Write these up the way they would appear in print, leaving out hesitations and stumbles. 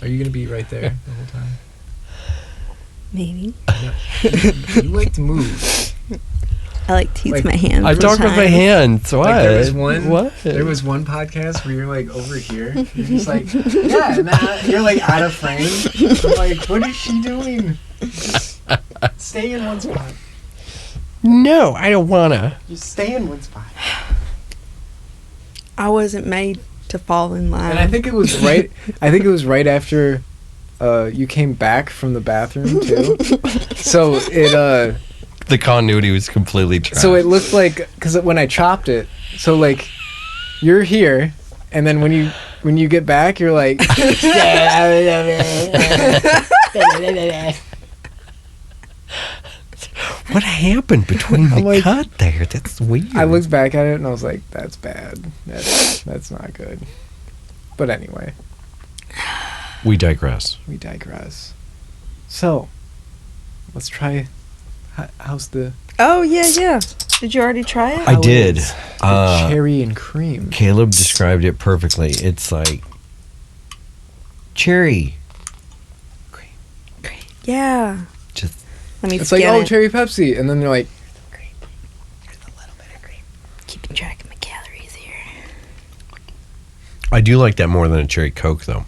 Are you going to be right there the whole time? Maybe. You like to move. I like to use my hands. I talk with my hands. What? Like there What? was one podcast where you're like over here. You're just like, yeah, nah. You're like out of frame. I'm like, what is she doing? Just stay in one spot. No, I don't wanna. Just stay in one spot. I wasn't made to fall in line. And I think it was right. I think it was right after you came back from the bathroom too. So it The continuity was completely trash. so it looked like, because when I chopped it, so like you're here, and then when you get back, you're like. What happened between the like- cut there? That's weird. I looked back at it and I was like, "That's bad. That's not good." But anyway, We digress. we digress. So, let's try. How's the Oh, yeah. Did you already try it? I how did. is the cherry and cream? Caleb described it perfectly. It's like cherry. Yeah. Just Let me It's like, scan oh, it. cherry Pepsi, and then they're like, Keeping track of my calories here. I do like that more than a cherry Coke, though.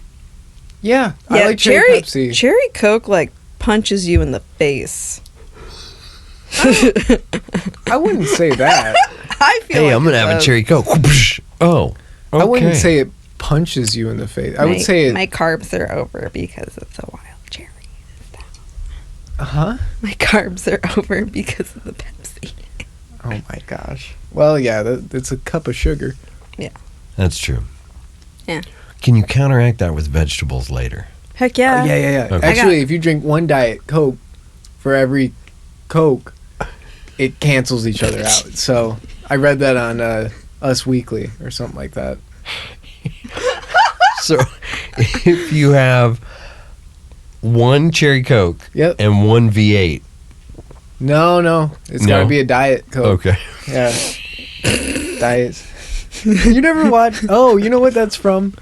yeah, I like cherry Pepsi. Cherry Coke like punches you in the face. I wouldn't say that. I feel Hey, like I'm gonna it have a does. cherry Coke. Oh, okay. I wouldn't say it punches you in the face. I would say it. My carbs are over because it's a wild cherry. Huh? My carbs are over because of the Pepsi. Oh my gosh. Well, yeah, it's a cup of sugar. That's true. Yeah. Can you counteract that with vegetables later? Heck yeah. Yeah. Okay. Actually, if you drink one Diet Coke for every Coke, it cancels each other out. So I read that on Us Weekly or something like that. So if you have one cherry Coke Yep. and one V8. No. It's got No? to be a Diet Coke. Okay. Yeah. Diet. You never watched... Oh, you know what that's from?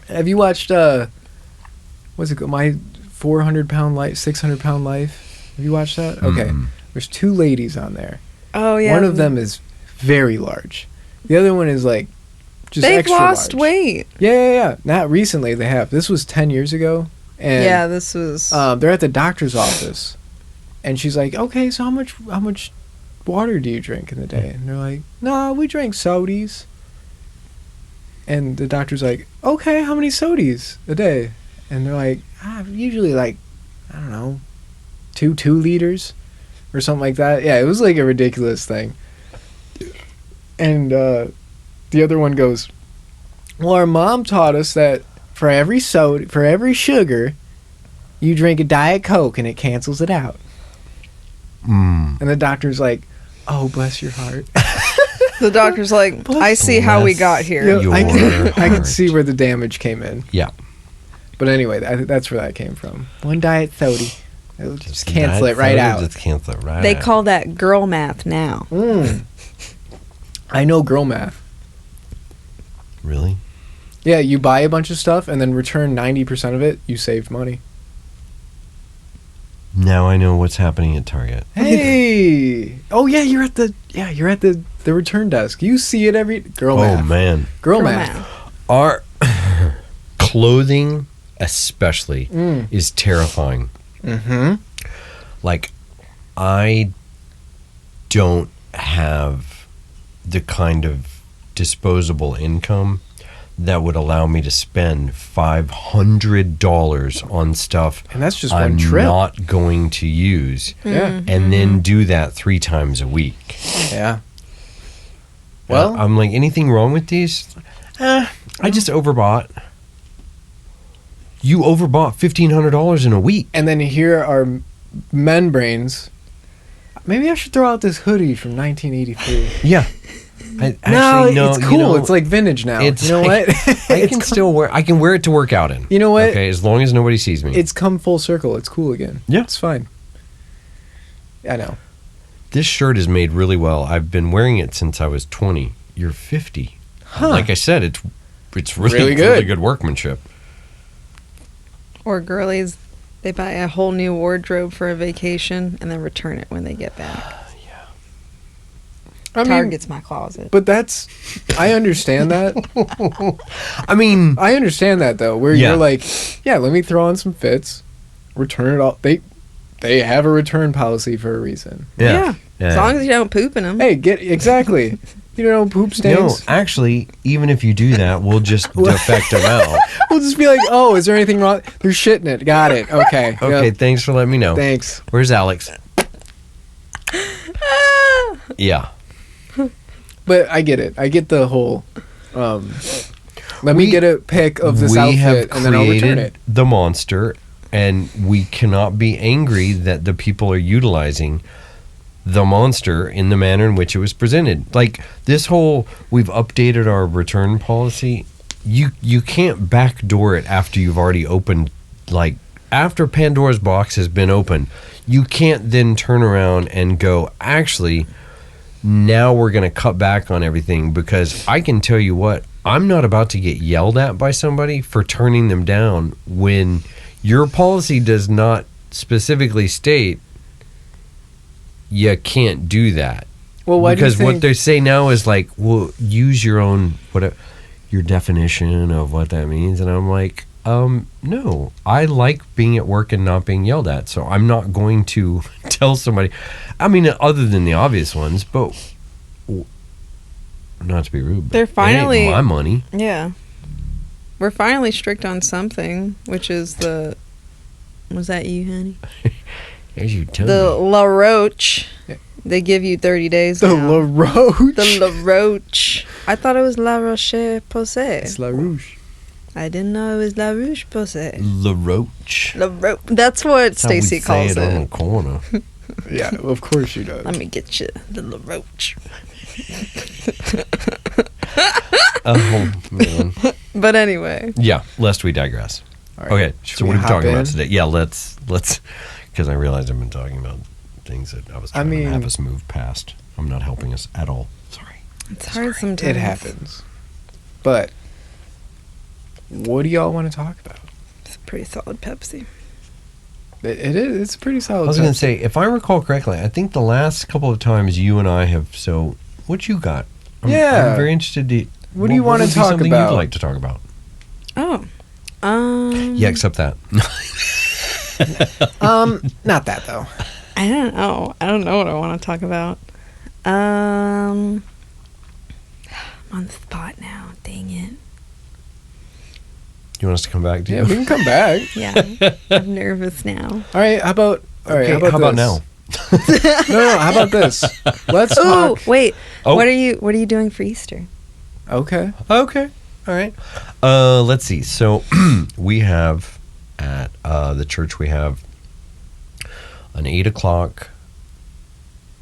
Have you watched... what's it called? My 400-pound life, 600-pound life? Have you watched that? Okay. Mm. There's two ladies on there. Oh yeah. One of them is very large. The other one is like just They've extra lost large. weight. Yeah. Not recently. They have. This was 10 years ago. And Yeah, this was. they're at the doctor's office, and she's like, "Okay, so how much water do you drink in the day?" And they're like, "No, we drink sodies." And the doctor's like, "Okay, how many sodies a day?" And they're like, "Usually like, I don't know, 2 liters or something like that." Yeah, it was like a ridiculous thing. And the other one goes, "Well, our mom taught us that for every sugar, you drink a Diet Coke and it cancels it out." Mm. And the doctor's like, "Oh, bless your heart." the doctor's like, I see how we Bless got here. You know, I can heart. see where the damage came in. Yeah. But anyway, that's where that came from. One Diet Soda. It'll just cancel it right out. Just cancel it right They out. call that girl math now. I know girl math. Really? Yeah, you buy a bunch of stuff and then return 90% of it, you saved money. Now I know what's happening at Target. Hey! Oh yeah, you're at the return desk. You see it every girl Oh math. man. Girl math. Our clothing especially Mm. is terrifying. Mm-hmm. Like, I don't have the kind of disposable income that would allow me to spend $500 on stuff And that's just I'm one trip. not going to use, Yeah. and then do that 3 times a week. Yeah. Well, I'm like, anything wrong with these? I just overbought. You overbought $1,500 in a week. and then here are men brains. Maybe I should throw out this hoodie from 1983. Yeah. Actually, no, it's you cool. know, It's like vintage now. it's You know like- what? I It's can come- still wear. I can wear it to work out in. You know what? Okay, as long as nobody sees me. It's come full circle. It's cool again. Yeah. It's fine. I know. this shirt is made really well. I've been wearing it since I was 20. You're 50. Like I said, it's really good workmanship. Or girlies, they buy a whole new wardrobe for a vacation and then return it when they get back. I mean, Target's my closet. but I understand that. I mean, I understand that though, where Yeah. you're like, yeah, let me throw on some fits, return it all. They have a return policy for a reason. Yeah. As long as you don't poop in them. Hey, exactly. You know, poop No, stains. actually, even if you do that, we'll just defect them out. We'll just be like, oh, is there anything wrong? They're shitting it. Got it. Okay. Okay, Yep. thanks for letting me know. Thanks. Where's Alex? Yeah. But I get it. I get the whole. Let me We- get a pic of this outfit and then I'll return it. the monster, and we cannot be angry that the people are utilizing the monster in the manner in which it was presented. Like this whole, we've updated our return policy. You can't backdoor it after you've already opened. Like after Pandora's box has been opened, you can't then turn around and go, actually, now we're going to cut back on everything, because I can tell you what, I'm not about to get yelled at by somebody for turning them down when your policy does not specifically state you can't do that. Well, why Because do you what think? they say now is like, well, use your own your definition of what that means, and I'm like, no, I like being at work and not being yelled at, so I'm not going to tell somebody. I mean, other than the obvious ones, but not to be rude, but They're it ain't finally- my money. Yeah. We're finally strict on something, which is was that you, honey? As you tell The me. La Roche. Yeah. They give you 30 days The now. La Roche. The La Roche. I thought it was La Roche-Posay. It's La Rouge. I didn't know it was La Roche-Posay. La Roche. La Roche. That's what That's how we Stacy say calls it on the it. corner. Yeah, of course she does. Let me get you the La Roche. Oh man. But anyway. Yeah. Lest we digress. All right, Okay. should So what are we hop talking in? about today? Yeah. Let's because I realized I've been talking about things that I was trying to have us move past. I'm not helping us at all. Sorry. It's hard sometimes. It happens. But what do y'all want to talk about? It's a pretty solid Pepsi. It is. It's pretty solid. I was going Pepsi. to say, if I recall correctly, I think the last couple of times you and I have. So, what you got? Yeah. I'm very interested to. What do you want would to be talk something about? You'd like to talk about? Oh. Yeah, except that. Not that though. I don't know. I don't know what I want to talk about. I'm on the spot now. Dang it. You want us to come back to Yeah, you? we can come back. Yeah. I'm nervous now. All right. How about? All right. Okay, how about now? this? No. How about this? Let's Oh, talk. wait. Oh. What are you doing for Easter? Okay. Okay. All right. Let's see. So we have at the church, we have an 8 o'clock,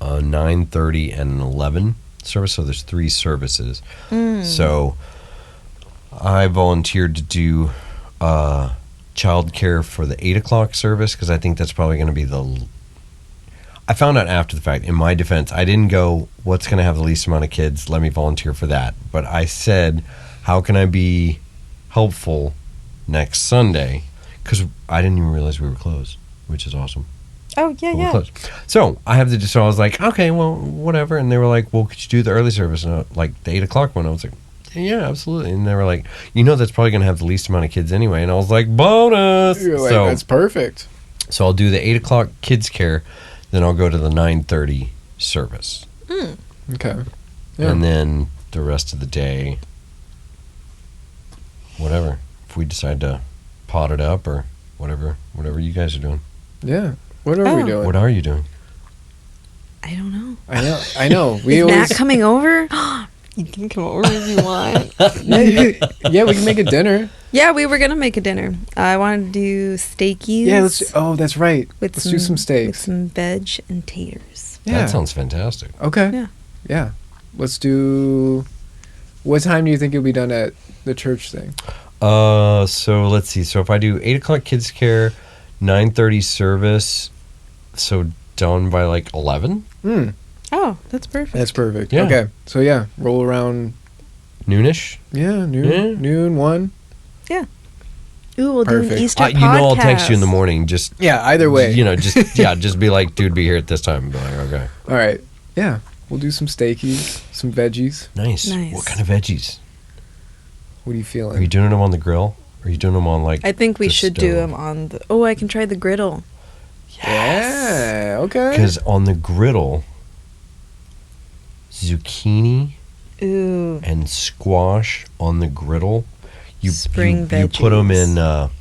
a 9:30, and an 11 service. So there's 3 services. So I volunteered to do childcare for the 8 o'clock service, because I think that's probably going to be I found out after the fact. In my defense, I didn't go, what's going to have the least amount of kids? Let me volunteer for that. But I said, how can I be helpful next Sunday? Because I didn't even realize we were closed, which is awesome. Oh, yeah, But we're yeah. closed. So I have so I was like, okay, well, whatever. And they were like, well, could you do the early service? And like the 8 o'clock one, I was like, yeah, absolutely. And they were like, that's probably going to have the least amount of kids anyway. And I was like, bonus. You're like, so, that's perfect. so I'll do the 8 o'clock kids care. Then I'll go to the 9:30 service. Okay. Yeah. And then the rest of the day, whatever. If we decide to pot it up or whatever you guys are doing. Yeah. What are we Oh. doing? What are you doing? I don't know. I know. We Is always. Matt coming over? You can come over if you want. Yeah, we can make a dinner. Yeah, we were going to make a dinner. I wanted to do steakies. Yeah, let's. Oh, that's right. with Let's do some With steaks. some veg and taters. Yeah. That sounds fantastic. Okay. Yeah. Yeah. Let's do. What time do you think you'll be done at the church thing? So let's see. So if I do 8 o'clock kids care, 9:30 service, so done by like 11. Oh, that's perfect. That's perfect. Yeah. Okay, so yeah, roll around. Noonish. Yeah, noon, Yeah. noon, 1. Ooh, we'll do an Perfect. Easter podcast. You know, I'll text you in the morning. Just Yeah, either way. you know, just be like, dude, be here at this time. Be like, okay, All right. Yeah, we'll do some steakies, some veggies. nice. Nice. What kind of veggies? What are you feeling? Are you doing them on the grill? Or are you doing them on like? I think we the should do stove? them on the. Oh, I can try the griddle. Yeah. Okay. Because on the griddle, zucchini Ooh. and squash on the griddle. Spring you put them veggies. in.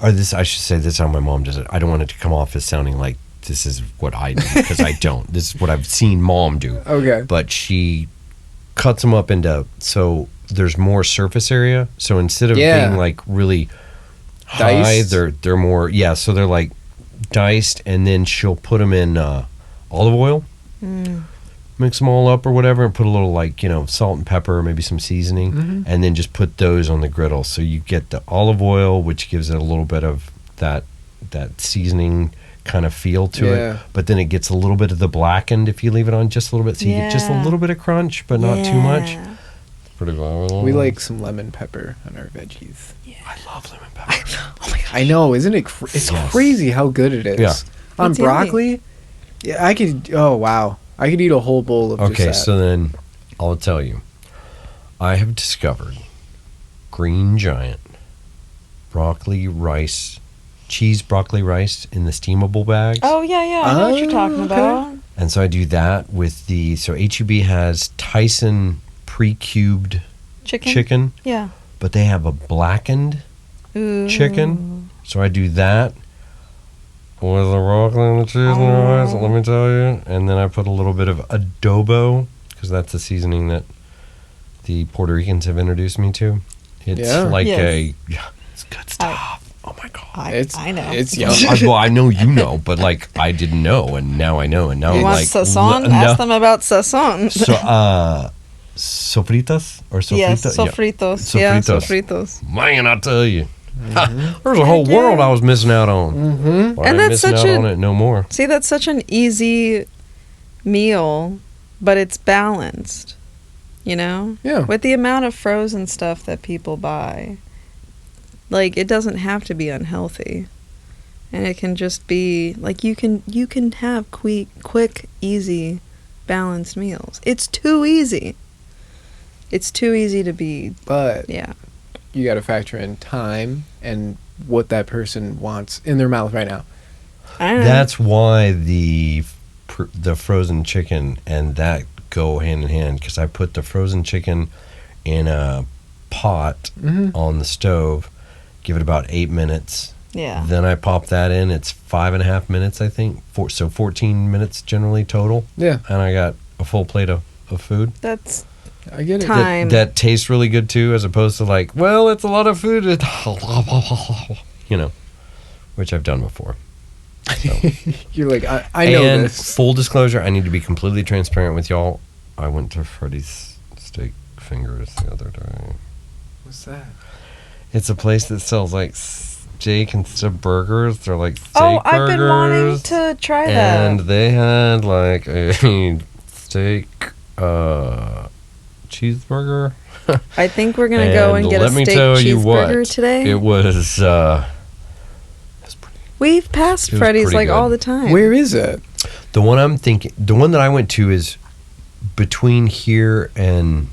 Or this, I should say, this is how my mom does it. I don't want it to come off as sounding like this is what I do because I don't. This is what I've seen mom do. Okay. But she cuts them up into so there's more surface area. So instead of Yeah. being like really high, Diced? they're more So they're like diced, and then she'll put them in olive oil. Mm. Mix them all up or whatever, and put a little salt and pepper, maybe some seasoning, Mhm. and then just put those on the griddle. So you get the olive oil, which gives it a little bit of that seasoning kind of feel to Yeah. it. But then it gets a little bit of the blackened if you leave it on just a little bit, so you get just a Yeah. little bit of crunch, but not too much. Yeah. Pretty good. We like some lemon pepper on our veggies. I love lemon pepper. Oh my gosh. I know, isn't it? It's Yes. crazy how good it is. Yeah. On It's yummy. broccoli, yeah, I could. Oh wow, I could eat a whole bowl of Okay, just that. so then I'll tell you, I have discovered Green Giant broccoli rice, cheese broccoli rice in the steamable bags. Oh yeah, yeah. I know what you're talking Oh, okay. about. And so I do that with so HEB has Tyson pre-cubed chicken, Yeah. but they have a blackened Ooh. chicken. So I do that with the broccoli and the cheese and the rice, Oh. let me tell you. And then I put a little bit of adobo, because that's the seasoning that the Puerto Ricans have introduced me to. It's Yeah. like Yes. it's good stuff. Oh my God. I know. It's yum. Well, I know you know, but like I didn't know, and now I know, and now You I'm want like, sazon? no. Ask them about sazon. So, sofritas or sofrita? Yes, Yeah. sofritos. Yeah, sofritos. Man, I tell you, Mm-hmm. there's a whole Heck yeah. world I was missing out on. Mm-hmm. Well, And I ain't that's missing such out a- on it no more. See, that's such an easy meal, but it's balanced. You know? Yeah. With the amount of frozen stuff that people buy, like it doesn't have to be unhealthy. And it can just be like you can have quick, easy, balanced meals. It's too easy. It's too easy to be But yeah. you got to factor in time and what that person wants in their mouth right now. I don't know. That's why the frozen chicken and that go hand in hand, because I put the frozen chicken in a pot Mm-hmm. on the stove, give it about 8 minutes. yeah. Then I pop that in. It's 5.5 minutes, I think. So 14 minutes generally total. Yeah, And I got a full plate of food. That's I get it. Time. That tastes really good too, as opposed to like, well, it's a lot of food. You know, which I've done before. You're like, I know And this. full disclosure, I need to be completely transparent with y'all. I went to Freddy's Steak Fingers the other day. What's that? It's a place that sells like steak instead of burgers. They're like steak Oh, I've been wanting burgers. to try And that. they had like a steak cheeseburger. I think we're gonna go and get a let me steak tell you what, cheeseburger today. it was pretty. We've passed It was Freddy's pretty like good. all the time. Where is it? The one I'm thinking, the one that I went to is between here and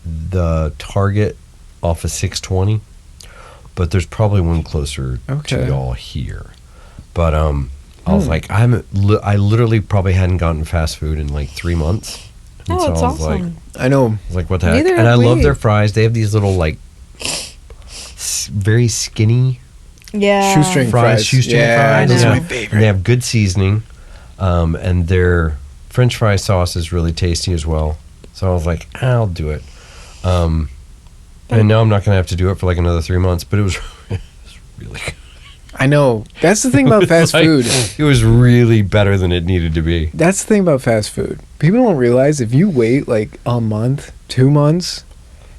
the Target off of 620, but there's probably one closer Okay. to y'all here. But I was like, I literally probably hadn't gotten fast food in like 3 months. And Oh, it's I was awesome. I know. I was like, what the heck? Neither And I have love we. their fries. They have these little like very skinny Yeah. Shoestring fries. shoestring Yeah, fries. those are I my know. favorite. And they have good seasoning, and their French fry sauce is really tasty as well. So I was like, I'll do it. And now I'm not going to have to do it for like another 3 months, but it was really good. I know. That's the thing about fast Like, food. It was really better than it needed to be. That's the thing about fast food. People don't realize if you wait like a month, 2 months,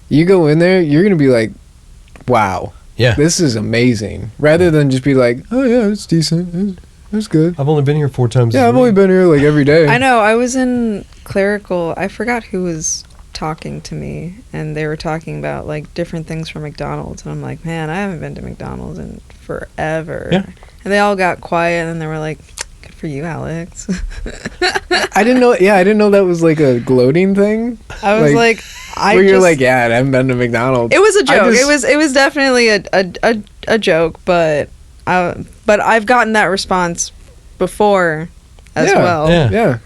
you go in there, you're going to be like, wow, Yeah. this is amazing. Rather than just be like, oh yeah, it's decent. It was good. I've only been here 4 times. Yeah, this I've only week. been here like every day. I know. I was in Clerical. I forgot who was talking to me, and they were talking about like different things from McDonald's, and I'm like, man, I haven't been to McDonald's in forever. Yeah. And they all got quiet, and they were like, good for you, Alex. I didn't know. Yeah, I didn't know that was like a gloating thing. I was like, where you're like, yeah, I haven't been to McDonald's. it was a I joke. just- It was definitely a joke, but I've gotten that response before as Yeah, well. Yeah. Yeah.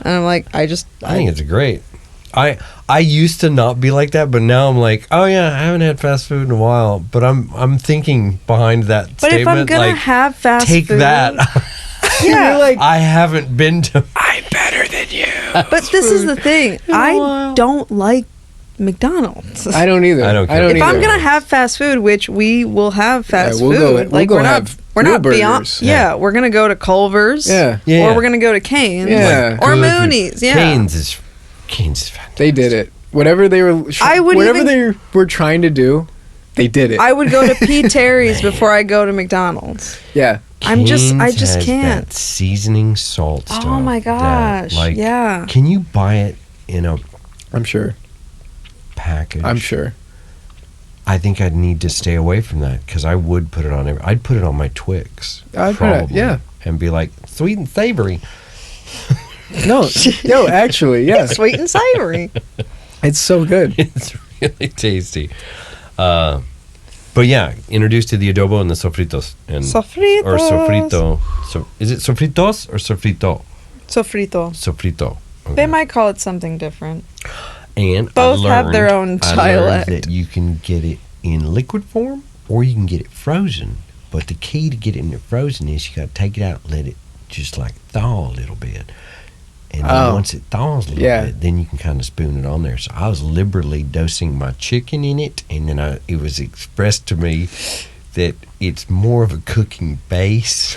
And I'm like, I think it's great. I used to not be like that, but now I'm like, oh yeah, I haven't had fast food in a while. But I'm thinking behind that but statement, if I'm gonna like, have fast take food, that. yeah. You're like, I haven't been to. I'm better than you. But this is the thing. I don't like McDonald's. I don't either. I don't care. If I'm either. gonna have fast food, which we will have fast we'll food, go- we'll like go we're not have we're real not beyond. burgers. Yeah, we're gonna go to Culver's. Yeah. Yeah. Or we're gonna go to Cane's. Yeah. Or Good food. Mooney's. Yeah. Cane's is fantastic. They did it. Whatever they were, I would whatever even- they were trying to do, they did it. I would go to P. Terry's before I go to McDonald's. Yeah. I Cane's just has can't. That seasoning salt stuff. Oh my that, gosh. like, Yeah. Can you buy it in a I'm sure. package? I'm sure. I think I'd need to stay away from that because I would put it on. I'd put it on my Twix. I'd put it- probably, yeah. and be like sweet and savory. No, actually, yeah, Sweet and savory. it's so good. It's really tasty. But yeah, introduced to the adobo and the sofritos and Sofritos. or sofrito. So is it sofritos or sofrito? Sofrito. Sofrito. Okay. They might call it something different. And Both have their own I dialect. learned that you can get it in liquid form or you can get it frozen. But the key to get it in it frozen is you got to take it out, let it just like thaw a little bit. And then Oh. once it thaws a little Yeah. bit, then you can kind of spoon it on there. So I was liberally dosing my chicken in it, and then it was expressed to me that it's more of a cooking base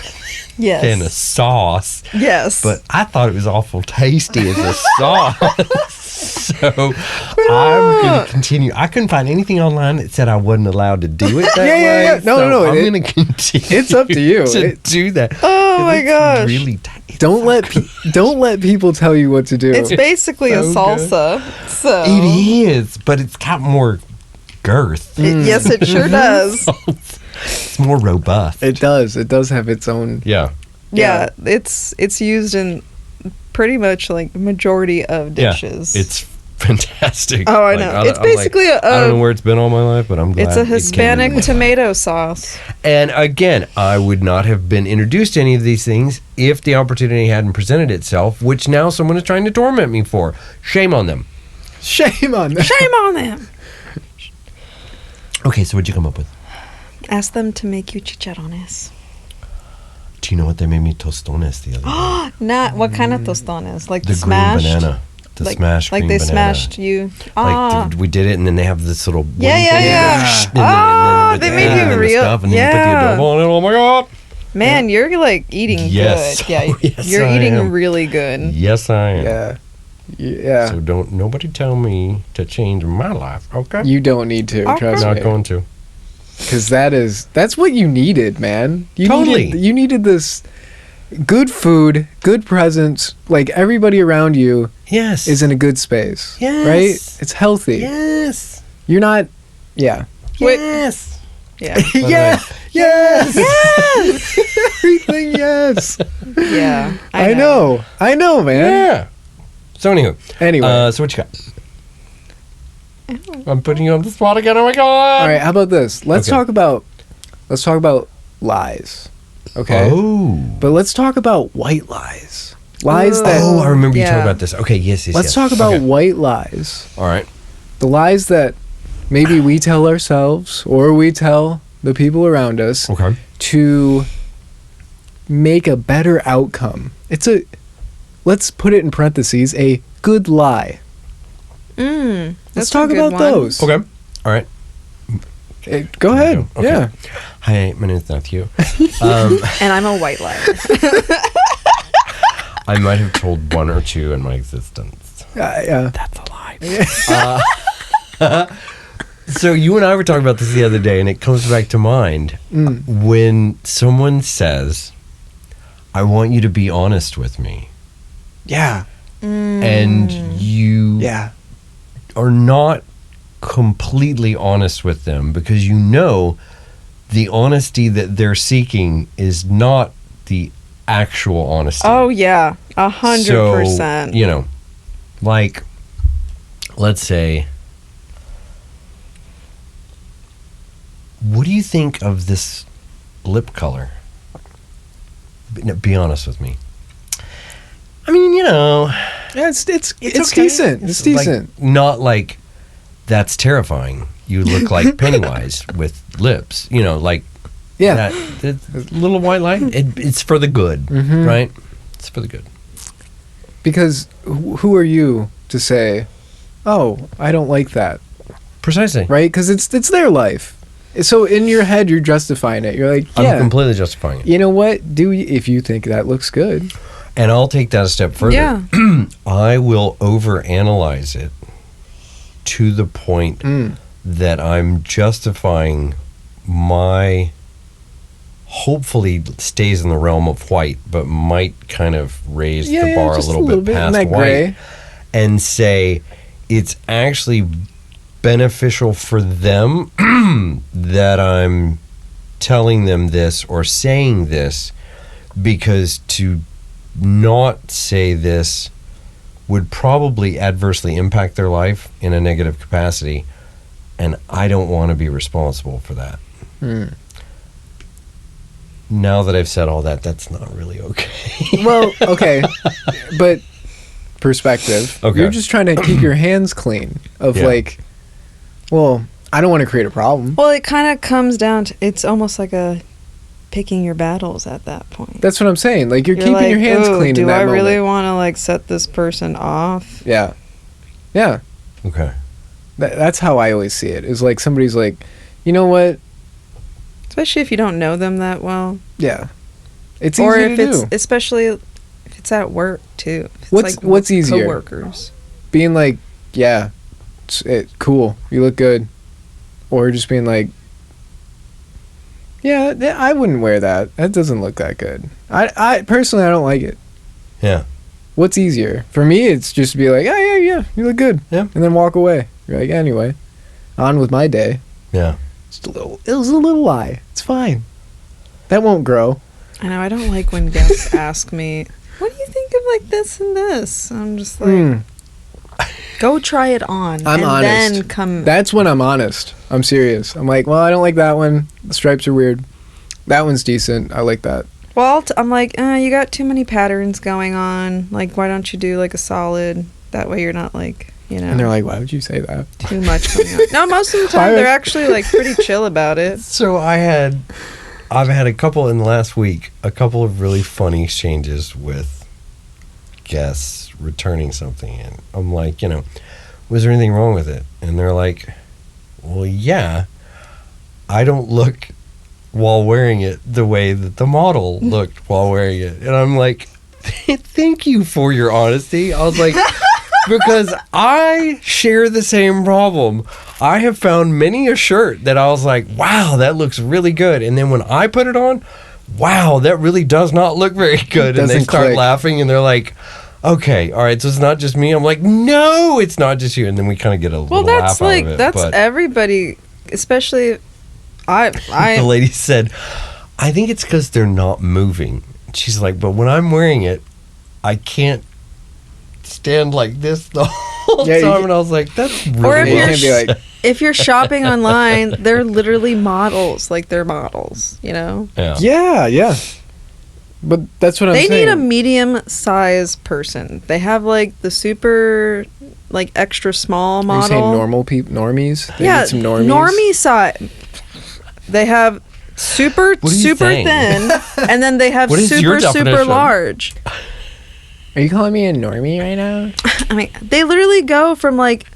Yes. than a sauce. Yes. But I thought it was awful tasty as a sauce. So I'm going to continue. I couldn't find anything online that said I wasn't allowed to do it that Yeah, yeah, way. yeah. No, so no, I'm it- going to continue. it's up to you. to do that. Oh my It's gosh. Really it's Don't so let good. don't let people tell you what to do. It's basically a so good. salsa. So It is, but it's got more girth. Yes, it sure does. It's more robust. It does. It does have its own. yeah. Yeah, it's used in pretty much like majority of dishes. Yeah. It's fantastic. Oh, I know. It's I'm like, basically I don't know where it's been all my life, but I'm glad. it's a it came in Hispanic my tomato sauce. life. And again, I would not have been introduced to any of these things if the opportunity hadn't presented itself, which now someone is trying to torment me for. Shame on them. Shame on that. Shame on them. Okay, so what'd you come up with? Ask them to make you chicharrones. Do you know what they made me tostones the other day? Not what kind of tostones? Like The smashed, green banana. The like, smashed like green they banana. smashed you. Like we did it, and then they have this little Yeah, wooden yeah, thing, yeah. and then Oh, with they the made egg you and the real- stuff, and then yeah. you put the adobo on it. Oh my god! Man, you're like eating Yes. good. Yeah, Oh, yes, you're I eating am. really good. Yes, I am. Yeah. Yeah. So don't nobody tell me to change my life, okay? You don't need to. Okay. Trust Not me. going to. Because that's what you needed, man. You Totally. you needed this good food, good presence. Like everybody around you Yes. is in a good space. Yes. Right? It's healthy. Yes. You're not. Yeah. Wait. Yes. Yeah, Yeah. Yes. Everything. Yes. yeah. I know, man. Yeah. So anyway, Anyway. so what you got? I'm putting you on the spot again. Oh my god! All right. How about this? Let's Okay. talk about lies. Okay. Oh. But let's talk about white lies. Lies that. Oh, I remember you Yeah. talking about this. Okay, yes. Let's yes. talk about Okay. white lies. All right. The lies that maybe we tell ourselves or we tell the people around us Okay. to make a better outcome. Let's put it in parentheses, a good lie. Mm, Let's talk about those. Okay. All right. Go ahead. Okay. Yeah. Hi, my name's Matthew. And I'm a white liar. I might have told one or two in my existence. Yeah. That's a lie. So you and I were talking about this the other day, and it comes back to mind Mm. when someone says, I want you to be honest with me. Yeah. And you Yeah. are not completely honest with them because you know the honesty that they're seeking is not the actual honesty. Oh yeah, 100%. So, you know, like, let's say, what do you think of this lip color? Be honest with me. I mean, you know, Yeah, it's okay. decent. It's decent. Like, not like that's terrifying. You look like Pennywise with lips. You know, like Yeah. that little white line. It's for the good, Mhm. right? It's for the good. Because who are you to say, "Oh, I don't like that," Precisely. right? Because it's their life. So in your head, you're justifying it. You're like, I'm yeah, completely justifying it. you know what? If you think that looks good. And I'll take that a step further. Yeah. I will overanalyze it to the point that I'm justifying my hopefully stays in the realm of white, but might kind of raise the bar a just little bit past in that white gray. and say it's actually beneficial for them that I'm telling them this or saying this, because to not say this would probably adversely impact their life in a negative capacity, and I don't want to be responsible for that. Now that I've said all that, that's not really okay. Well, okay, but perspective. Okay. You're just trying to keep your hands clean. Of Yeah. like, well, I don't want to create a problem. Well, it kind of comes down to, it's almost like a picking your battles at that point. That's what I'm saying. Like you're keeping like, your hands "Ooh, clean do in that I really moment. want to like set this person off? Yeah, yeah. Okay. That's how I always see it. Is like somebody's like, you know what? Especially if you don't know them that well. Yeah, it's Or easy if to it's, do. especially if it's at work too. If it's What's easier? Coworkers. Being like, yeah, cool, you look good, or just being like, yeah, I wouldn't wear that. That doesn't look that good. I personally, I don't like it. Yeah. What's easier for me? It's just to be like, oh yeah, you look good, Yeah. and then walk away. You're like, anyway, on with my day. Yeah. It was a little lie. It's fine. That won't grow. I know, I don't like when guests ask me, what do you think of like this and this? I'm just like, Hmm. go try it on. I'm and honest. then come. That's when I'm honest. I'm serious. I'm like, well, I don't like that one. The stripes are weird. That one's decent. I like that. Well, I'm like, you got too many patterns going on. Like, why don't you do like a solid? That way you're not like, you know, And they're like, why would you say that? too much going on. No, most of the time they're actually like pretty chill about it. So I've had a couple in the last week, a couple of really funny exchanges with guests returning something, and I'm like, you know, was there anything wrong with it? And they're like, well, yeah, I don't look while wearing it the way that the model looked while wearing it. And I'm like, thank you for your honesty. I was like, because I share the same problem. I have found many a shirt that I was like, wow, that looks really good. And then when I put it on, wow, that really does not look very good. And they Doesn't start click. laughing and they're like, okay, all right, so it's not just me. I'm like, no, it's not just you. And then we kind of get a Well, little that's laugh out like of it. that's but everybody, especially the lady said, I think it's because they're not moving. She's like, but when I'm wearing it, I can't stand like this the whole Yeah, you time. can- And I was like, that's really Or if You you're can't be like, if you're shopping online, they're literally models. Like they're models, you know. yeah. yeah. But that's what I'm They saying. need a medium size person. They have like the super like extra small Are you model. saying normal people, normies? They yeah, need some normies. normie size. They have super What are you super saying? thin, and then they have What is your super super definition? large. Are you calling me a normie right now? I mean, they literally go from like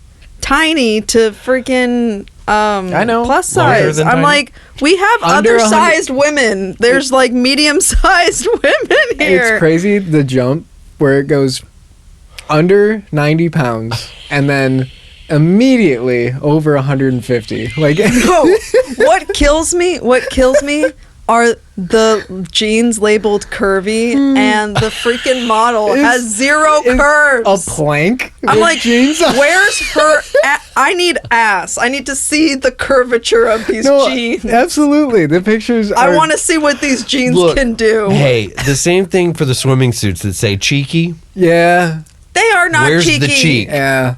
tiny to freaking I know. plus Larger size. than I'm tiny? like, we have Under 100 undersized women. There's like medium sized women here. It's crazy the jump where it goes under 90 pounds and then immediately over 150. Like, No, what kills me are the jeans labeled curvy and the freaking model has zero curves. A plank. I'm with like, jeans on? where's her? I need ass. I need to see the curvature of these No, jeans. absolutely. The pictures. I want to see what these jeans Look, can do. Hey, the same thing for the swimming suits that say cheeky. Yeah, They are not Where's cheeky. the cheek? yeah.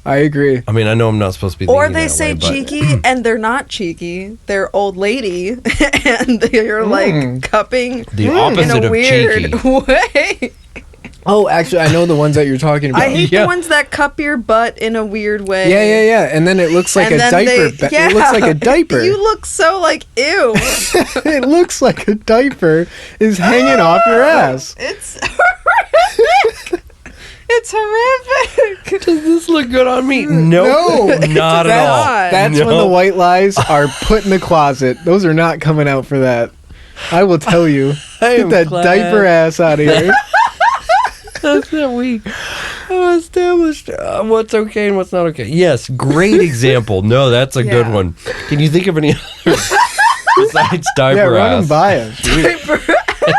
I agree. I mean, I know I'm not supposed to be Or thinking they that say way, but- cheeky and they're not cheeky. They're old lady and they're like cupping The in opposite a of weird cheeky. way. Oh, actually, I know the ones that you're talking about. I hate Yeah. the ones that cup your butt in a weird way. Yeah. And then it looks like And a then diaper. It looks like a diaper. You look so like ew. It looks like a diaper is hanging off your ass. It's horrific. It's horrific. Does this look good on me? No, not at all. That's when the white lies are put in the closet. Those are not coming out for that. I will tell you. I Get am that glad. diaper ass out of here. That's that we have established what's okay and what's not okay. Yes, great example. No, that's a good Yeah. one. Can you think of any others besides diaper Yeah, run them ass? by us.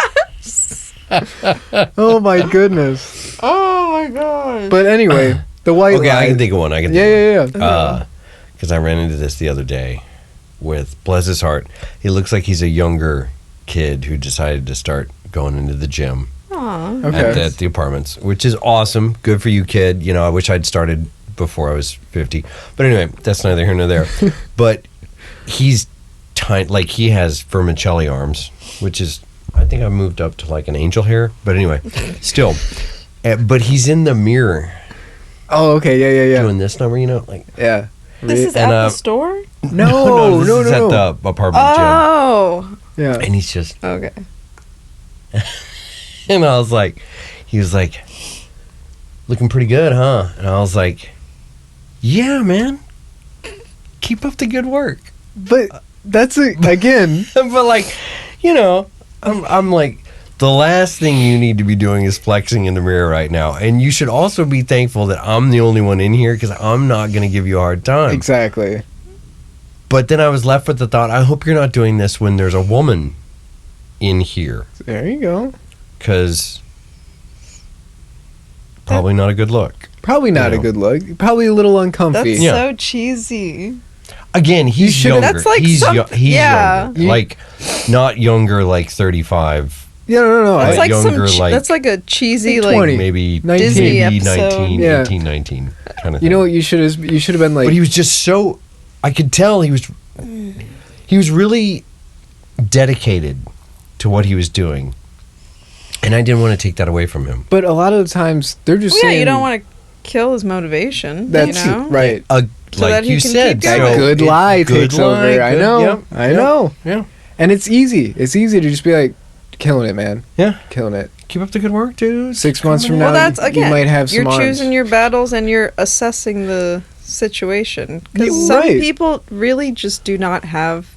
Oh my goodness. Oh my god. But anyway, the white Okay, lie. I can think of one. Yeah. Because I ran into this the other day with, bless his heart, he looks like he's a younger kid who decided to start going into the gym Aw. Okay. at the apartments, which is awesome. Good for you, kid. You know, I wish I'd started before I was 50. But anyway, that's neither here nor there. But he's tiny, like he has vermicelli arms, which is, I think I moved up to like an angel hair. But anyway, still. But he's in the mirror Oh, okay. Yeah. doing this number, you know, like. Yeah. This is And, at the store? No, this is at the apartment Oh. Yeah. gym. And he's just, Okay. and I was like, he was like, looking pretty good, huh? And I was like, yeah, man. Keep up the good work. But that's again. But like, you know, I'm like, the last thing you need to be doing is flexing in the mirror right now. And you should also be thankful that I'm the only one in here because I'm not going to give you a hard time. Exactly. But then I was left with the thought, I hope you're not doing this when there's a woman in here There you go. because probably not a good look. Probably not You a know. good look. Probably a little uncomfy. That's Yeah. so cheesy. Again, he's should've- younger. That's like he's some- he's yeah. younger. Like, not younger like 35. Yeah, no. That's Like like younger, some. like- that's like a cheesy Like like. 20. Maybe 19. Disney maybe episode. 19, Yeah. 18, 19 kind of thing. You know what you should have been like. But he was just so, I could tell he was really dedicated to what he was doing. And I didn't want to take that away from him. But a lot of the times they're just Well, yeah, saying you don't want to kill his motivation. that's you know? right. So Like that he you can said, keep That going. good it- lie good takes lie, over. I good- know. yep, I yep, know. Yeah. And it's easy. It's easy to just be like, killing it, man. Yeah. Killing it. Keep up the good work, dude. 6 months from Well, now, that's you again. might have some You're arms. choosing your battles and you're assessing the situation You're because some right. people really just do not have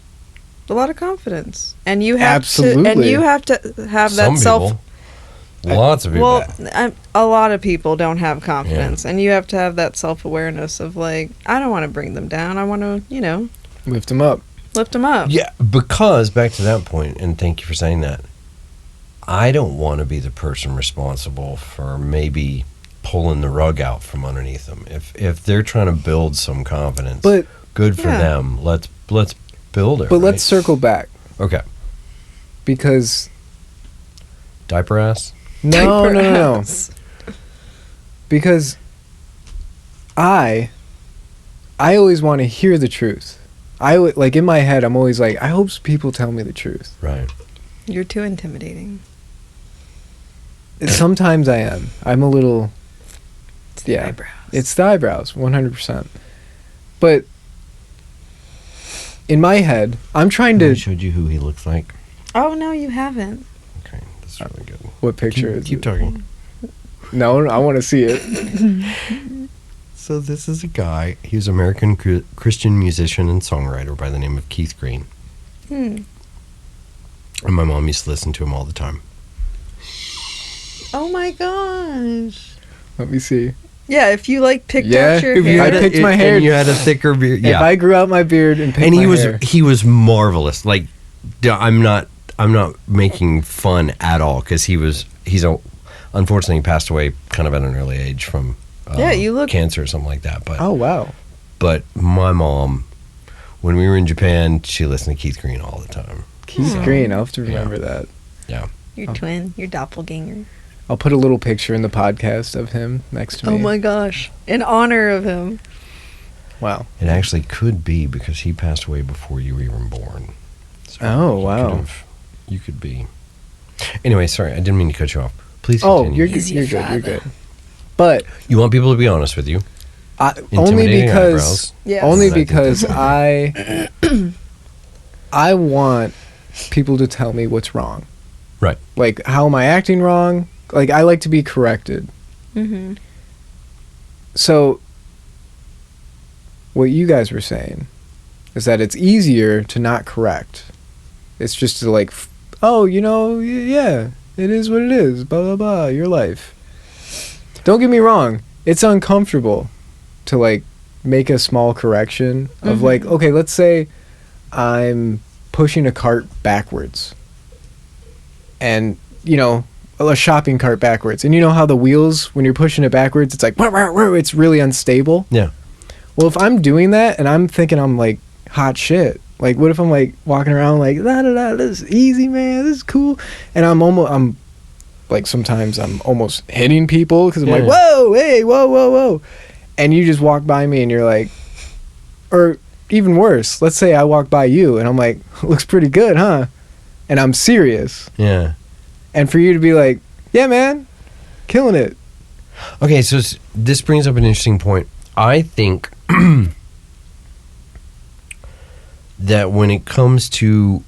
a lot of confidence, and you have Absolutely. to, and you have to have that Some self. people. Lots of people. Well, a lot of people don't have confidence, and you have to have that self-awareness of like, I don't want to bring them down. I want to, Lift them up. lift them up. Yeah, because back to that point, and thank you for saying that. I don't want to be the person responsible for maybe pulling the rug out from underneath them. If they're trying to build some confidence, But good for Yeah. them. Let's build it. but right? let's circle back okay. because Diaper ass. no. Perhaps. Because I always want to hear the truth. Like in my head, I'm always like, I hope people tell me the truth. Right. You're too intimidating. Sometimes I am. I'm a little. It's the Yeah. eyebrows. It's the eyebrows, 100%. But in my head, I'm trying I to. showed you who he looks like. Oh no, you haven't. Okay, that's really good. What picture is Keep it? talking. No, I want to see it. So this is a guy. He was an American Christian musician and songwriter by the name of Keith Green. Hmm. And my mom used to listen to him all the time. Oh my gosh. Let me see. Yeah, if you like picked Yeah, out your if you hair. had I picked my hair. And you had a thicker beard. If Yeah. I grew out my beard and picked And my he was hair, he was marvelous. Like I'm not making fun at all because unfortunately passed away kind of at an early age from you look cancer or something like that. But Oh wow. but my mom, when we were in Japan, she listened to Keith Green all the time. Keith Green. I'll have to remember that. your twin, your doppelganger. I'll put a little picture in the podcast of him next to me. Oh my gosh! In honor of him. Wow. It actually could be because he passed away before you were even born. So Oh, you wow. you could be. Anyway, sorry, I didn't mean to cut you off. Please Oh, continue. you're He's good. You're your good. You're father. good. But You want people to be honest with you. only Intimidating because eyebrows. Yes. only I think because that's- I want people to tell me what's wrong. Right. Like, how am I acting wrong? Like, I like to be corrected. Mm-hmm. So, what you guys were saying is that it's easier to not correct. It's just to like, oh, yeah, it is what it is. Blah blah blah. Your life. Don't get me wrong. It's uncomfortable to like make a small correction of like, okay, let's say I'm pushing a cart backwards, and a shopping cart backwards, and you know how the wheels, when you're pushing it backwards, it's like it's really unstable. Yeah. Well, if I'm doing that and I'm thinking I'm like hot shit, like what if I'm like walking around like da da da, this is easy, man, this is cool, and I'm like sometimes I'm almost hitting people because I'm like, Yeah. whoa, hey, whoa, and you just walk by me and you're like, or even worse, let's say I walk by you and I'm like, looks pretty good, huh? And I'm serious, Yeah. and for you to be like, yeah, man, killing it. Okay, so this brings up an interesting point. I think that when it comes to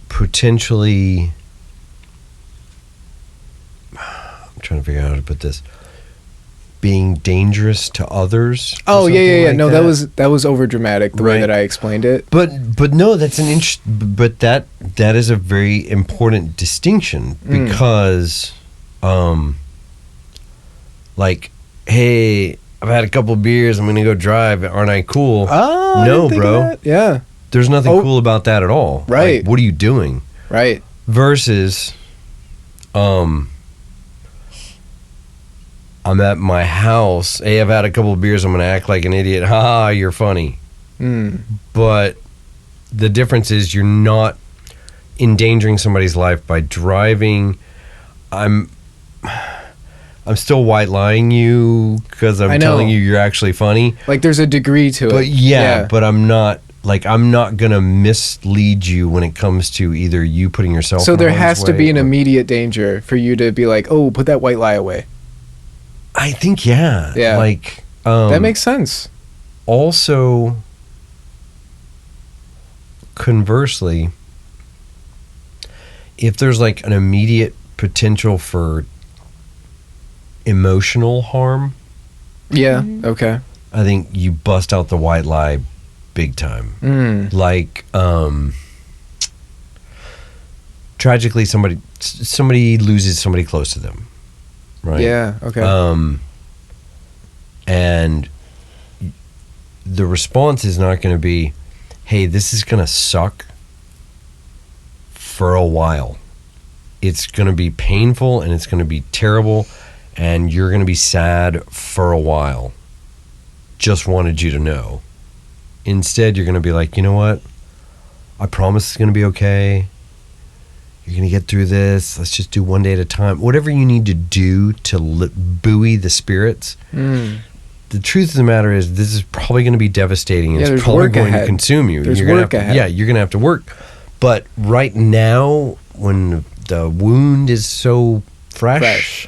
potentially, I'm trying to figure out how to put this, being dangerous to others. or Oh yeah, something yeah. like No, that was over dramatic the way Right. that I explained it. But no, that's an but that is a very important distinction because, like, hey, I've had a couple beers, I'm gonna go drive. Aren't I cool? Oh, I No, didn't think of bro. that. Yeah, There's nothing Oh. cool about that at all. Right. Like, what are you doing? right. Versus, I'm at my house. Hey, I've had a couple of beers. I'm gonna act like an idiot. Ha ha, you're funny. Mm. But the difference is you're not endangering somebody's life by driving. I'm still white lying you because I I'm know. telling you you're actually funny. Like there's a degree to But it. yeah, but I'm not gonna mislead you when it comes to either you putting yourself. So in there harm's has to way be an or- immediate danger for you to be like, oh, put that white lie away. I think yeah. Yeah. Like That makes sense. also, conversely, if there's like an immediate potential for emotional harm, Yeah. Mhm. Okay. I think you bust out the white lie big time. Mm. Like, tragically, somebody loses somebody close to them, right? Yeah. Okay. And the response is not going to be, hey, this is going to suck for a while. It's going to be painful and it's going to be terrible and you're going to be sad for a while. Just wanted you to know. Instead, you're going to be like, you know what? I promise it's going to be okay. You're going to get through this. Let's just do one day at a time. Whatever you need to do to buoy the spirits. Mm. The truth of the matter is this is probably going to be devastating and Yeah, it's there's probably work going to ahead. consume you. There's You're gonna work have to- ahead. Yeah, you're going to have to work. But right now, when the wound is so fresh.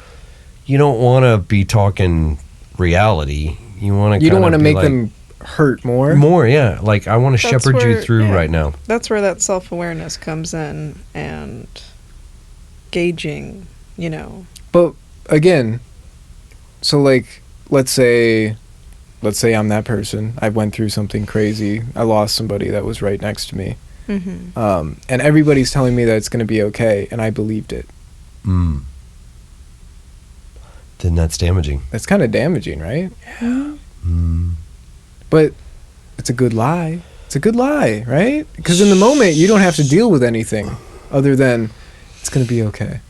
You don't want to be talking reality. You want to. You don't want to make them hurt more. more. Yeah, like I want to That's shepherd you where- through yeah. right now. That's where that self-awareness comes in and gauging, But again, so like, let's say I'm that person. I went through something crazy. I lost somebody that was right next to me. Mm-hmm. And everybody's telling me that it's going to be okay, and I believed it. Mm. Then that's damaging. That's kind of damaging, right? Mm. But it's a good lie. It's a good lie, right? Because in the moment, you don't have to deal with anything other than it's going to be okay.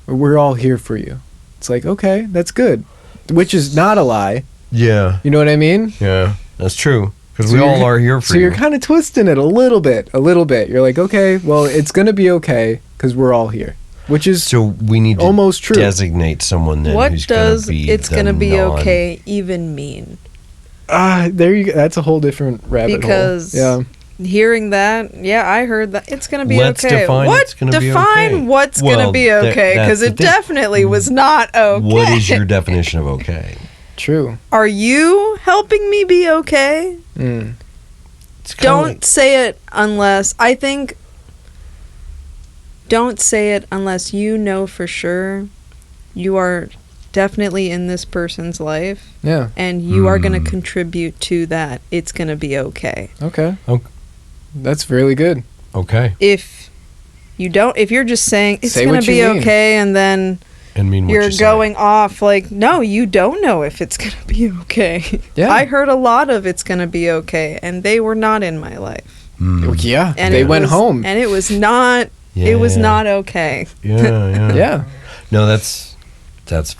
We're all here for you. It's like, okay, that's good. Which is not a lie. Yeah. You know what I mean? Yeah. That's true. Because So we you're- all are here for So you. you're kind of twisting it a little bit. You're like, okay, well, it's going to be okay because we're all here. Which is So we need to almost true. designate someone then What who's does going to be it's the gonna be non- okay even mean? There you go. That's a whole different rabbit Because hole. Yeah. hearing that, yeah, I heard that it's gonna be Let's okay. define What it's gonna be define okay. what's Well, gonna be okay? that's Because the it thing. definitely was not okay. What is your definition of okay? True. Are you helping me be okay? Mm. It's kinda Don't like- say it unless I think. Don't say it unless you know for sure you are definitely in this person's life Yeah. and you are going Hmm. to contribute to that. It's going to be okay. Okay. Okay. That's really good. okay. If you don't, if you're just saying it's Say going what to be you mean. okay and then And mean what you're you say. going off like, no, you don't know if it's going to be okay. Yeah. I heard a lot of it's going to be okay and they were not in my life. Mm. Yeah. And they it went was- home. And it was not, it was Yeah. not okay. Yeah. Yeah. No, that's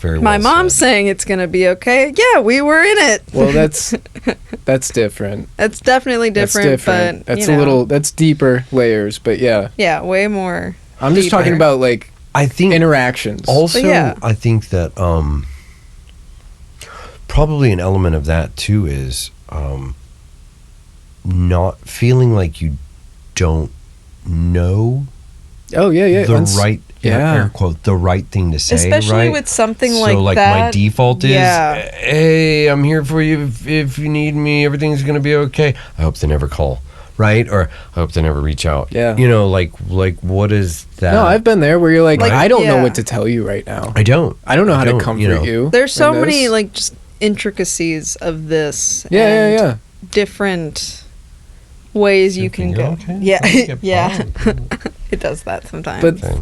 very My well mom's said. saying it's going to be okay. Yeah, we were in it. Well, that's different. That's definitely different, That's different. but That's you a know, little. That's deeper layers. But yeah, yeah, way more. I'm just talking Deeper. about like I think interactions. also But yeah. I think that probably an element of that too is not feeling like you don't know Oh yeah, yeah. the right yeah. air quote the right thing to say, Especially right? with something so like like that. my default is, Yeah. hey, I'm here for you if you need me. Everything's gonna be okay. I hope they never call, right? Or I hope they never reach out. Yeah. You know, like what is that? No, I've been there where you're like, Like, I don't know yeah. what to tell you right now. I don't. I don't know how to don't, comfort you know. you. There's so in many this. like just intricacies of this. Yeah, and yeah, yeah. different ways you can go. Okay. Yeah, Okay, get yeah. positive. It does that sometimes. But Okay.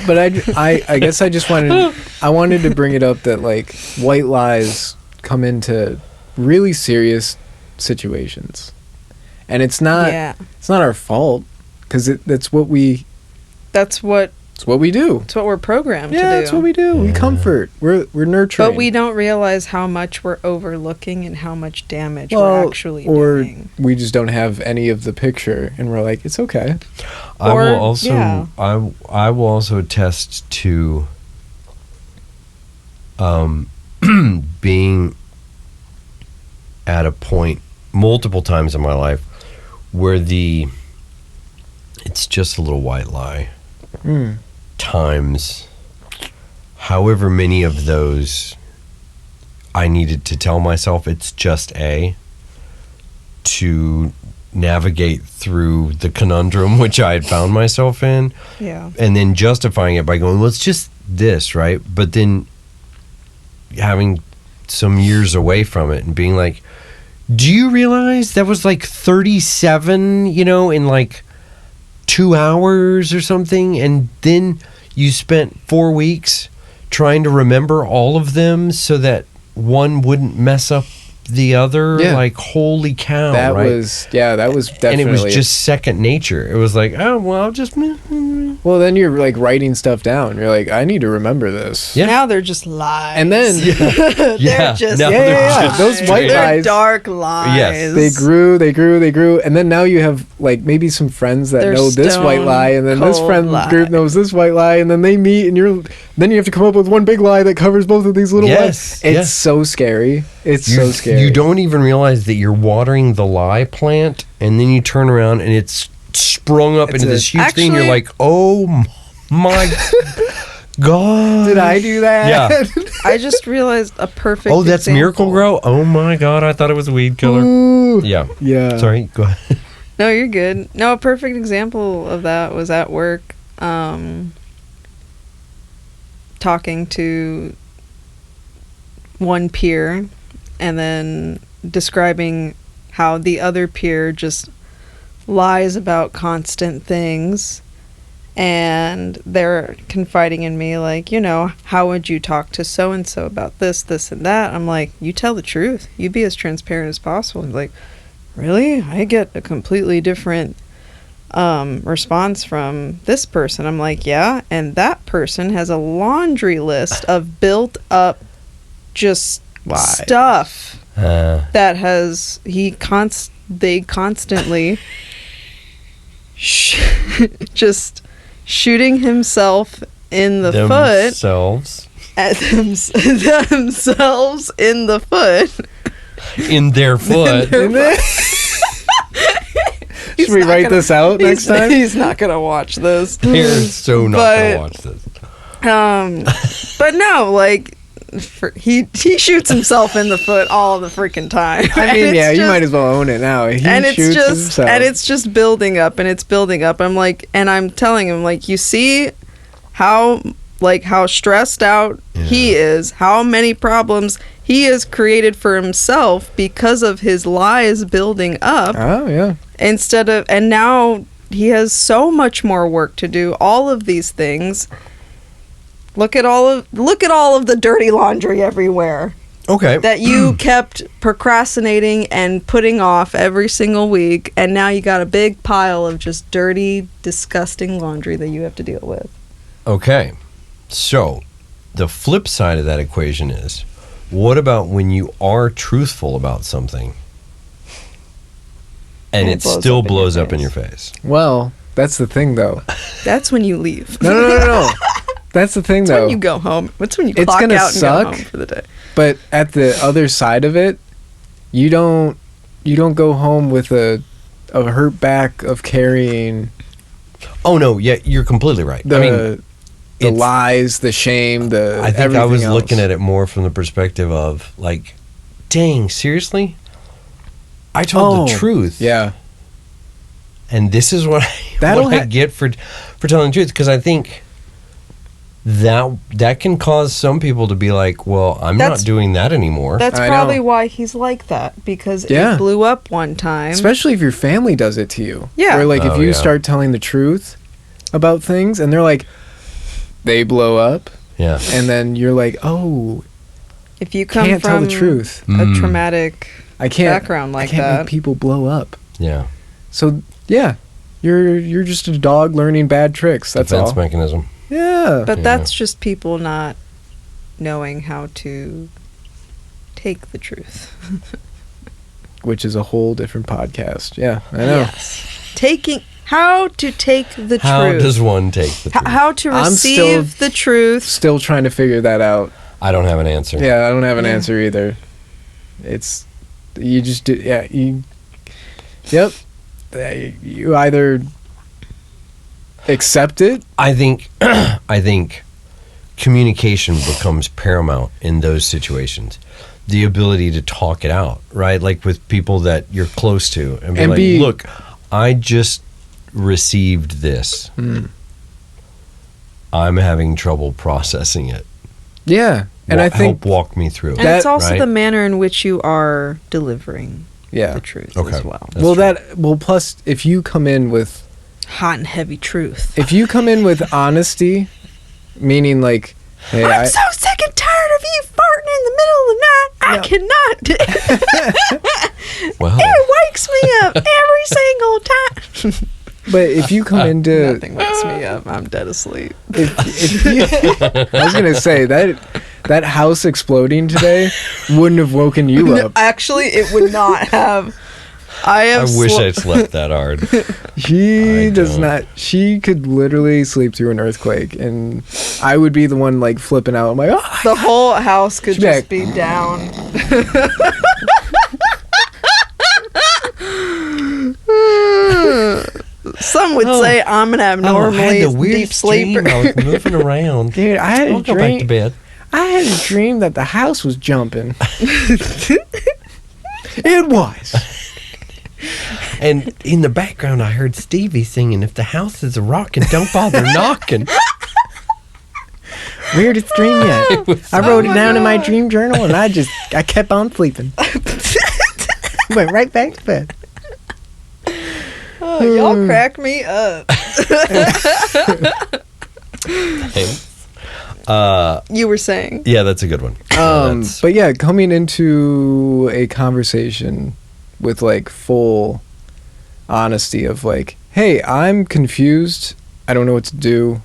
But I guess I just wanted to bring it up that like white lies come into really serious situations, and it's not yeah, it's not our fault because that's what we that's what do. it's what we're programmed to Yeah, do. that's what we do. We Yeah. comfort. We're nurturing. But we don't realize how much we're overlooking and how much damage well, we're actually or doing. we just don't have any of the picture, and we're like, it's okay. I Or- will also yeah. I will also attest to being at a point multiple times in my life where it's just a little white lie Mm. times however many of those I needed to tell myself it's just to navigate through the conundrum which I had found myself in, Yeah. and then justifying it by going, well, it's just this, right? But then having some years away from it and being like, do you realize that was like 37, in like 2 hours or something? And then you spent 4 weeks trying to remember all of them so that one wouldn't mess up the other. Yeah. Like, holy cow, That right? was definitely. And it was just second nature. It was like, oh, well, I'll just... Well, then you're like writing stuff down. You're like, I need to remember this. Yeah. Now they're just lies. And then they're Yeah. just No, Yeah, they're yeah, just those white They're lies. dark lies. Yes. they grew, and then now you have like maybe some friends that They're know this white stone lie, and then this cold friend lie. group knows this white lie, and then they meet, and then you have to come up with one big lie that covers both of these little Yes, lies. It's yes. so scary. It's so scary. You don't even realize that you're watering the lie plant, and then you turn around and it's sprung up It's into a- this huge thing. Actually- You're like, oh my god! Did I do that? Yeah. I just realized a perfect. Oh, that's Miracle example. Grow. Oh my god! I thought it was a weed killer. Ooh. Yeah. Yeah. Sorry. Go ahead. No, you're good. No, a perfect example of that was at work. Talking to one peer, and then describing how the other peer just lies about constant things, and they're confiding in me like, how would you talk to so and so about this and that? I'm like, you tell the truth. You be as transparent as possible. Like, really? I get a completely different response from this person. I'm like, yeah, and that person has a laundry list of built up just Lies. stuff that they constantly just shooting himself in the foot themselves at themselves in the foot. in their foot. Should we write this out next time? He's not gonna watch this. They're so not But- gonna watch this. But no, like he shoots himself in the foot all the freaking time. I And mean, it's yeah, you just- might as well own it now. He and it's shoots just himself. and it's just building up and it's building up. I'm like, and I'm telling him, like, you see how stressed out he is, how many problems he has created for himself because of his lies building up. Oh, yeah. And now he has so much more work to do, all of these things. Look at all of the dirty laundry everywhere Okay. that you kept procrastinating and putting off every single week, and now you got a big pile of just dirty, disgusting laundry that you have to deal with. Okay. So, the flip side of that equation is, what about when you are truthful about something and it still blows up in your face? Well, that's the thing, though. That's when you leave. No. That's the thing, That's though. when you go home. That's when you It's clock out gonna and suck. go home for the day. But at the other side of it, you don't go home with a hurt back of carrying Oh no, yeah, you're completely right. the I mean, the it's- lies, the shame, the I think I everything was else. looking at it more from the perspective of like, dang, seriously? I told the truth. Yeah. And this is what That'll I get for telling the truth, because I think that can cause some people to be like, well, I'm That's- not doing that anymore. That's I probably know. why he's like that, because Yeah. it blew up one time. Especially if your family does it to you. Yeah. Or like if Oh, you yeah. start telling the truth about things and they're like, they blow up, Yeah. and then you're like, oh, If you come can't tell from the truth. a Mm. traumatic I can't background like I can't that. make people blow up. Yeah. So yeah, you're just a dog learning bad tricks. That's Defense all. mechanism. Yeah. But Yeah. that's just people not knowing how to take the truth. Which is a whole different podcast. Yeah, I know. Yes. How to take the How truth. does one take the truth? How to I'm receive the truth. Still trying to figure that out. I don't have an answer. Yeah, I don't have an Yeah. answer either. It's you just do. Yeah, you. Yep. You either accept it. I think communication becomes paramount in those situations. The ability to talk it out, right? Like with people that you're close to, and And like, be- look, I just received this. I'm having trouble processing it. Yeah, and I think help walk me through. And That- it's also right? the manner in which you are delivering yeah. the truth Okay. as well. That's Well, true. plus if you come in with Hot and heavy truth. honesty, meaning like, hey, I'm so sick and tired of you farting in the middle of the night. I cannot. Well, It wakes me up every single time. but if you come into Nothing wakes me up. I'm dead asleep. if you, I was gonna say that house exploding today wouldn't have woken you up. Actually, it would not have. I wish I slept that hard. She I does don't. not. She could literally sleep through an earthquake, and I would be the one like flipping out. I'm like, oh, The whole house could She'd be just like- be down. Some would say I'm an I abnormally had the weirdest deep sleeper. dream. I was moving around. dude, I had I'll a go back to dream. bed. I had a dream that the house was jumping. It was. And in the background, I heard Stevie singing, "If the house is a rockin', don't bother knocking." Weirdest dream yet. I wrote it down in my dream journal, and I kept on sleeping. Went right back to bed. Oh, y'all crack me up. You were saying. Yeah, that's a good one. That's- But yeah, coming into a conversation with like full honesty of like, hey, I'm confused. I don't know what to do.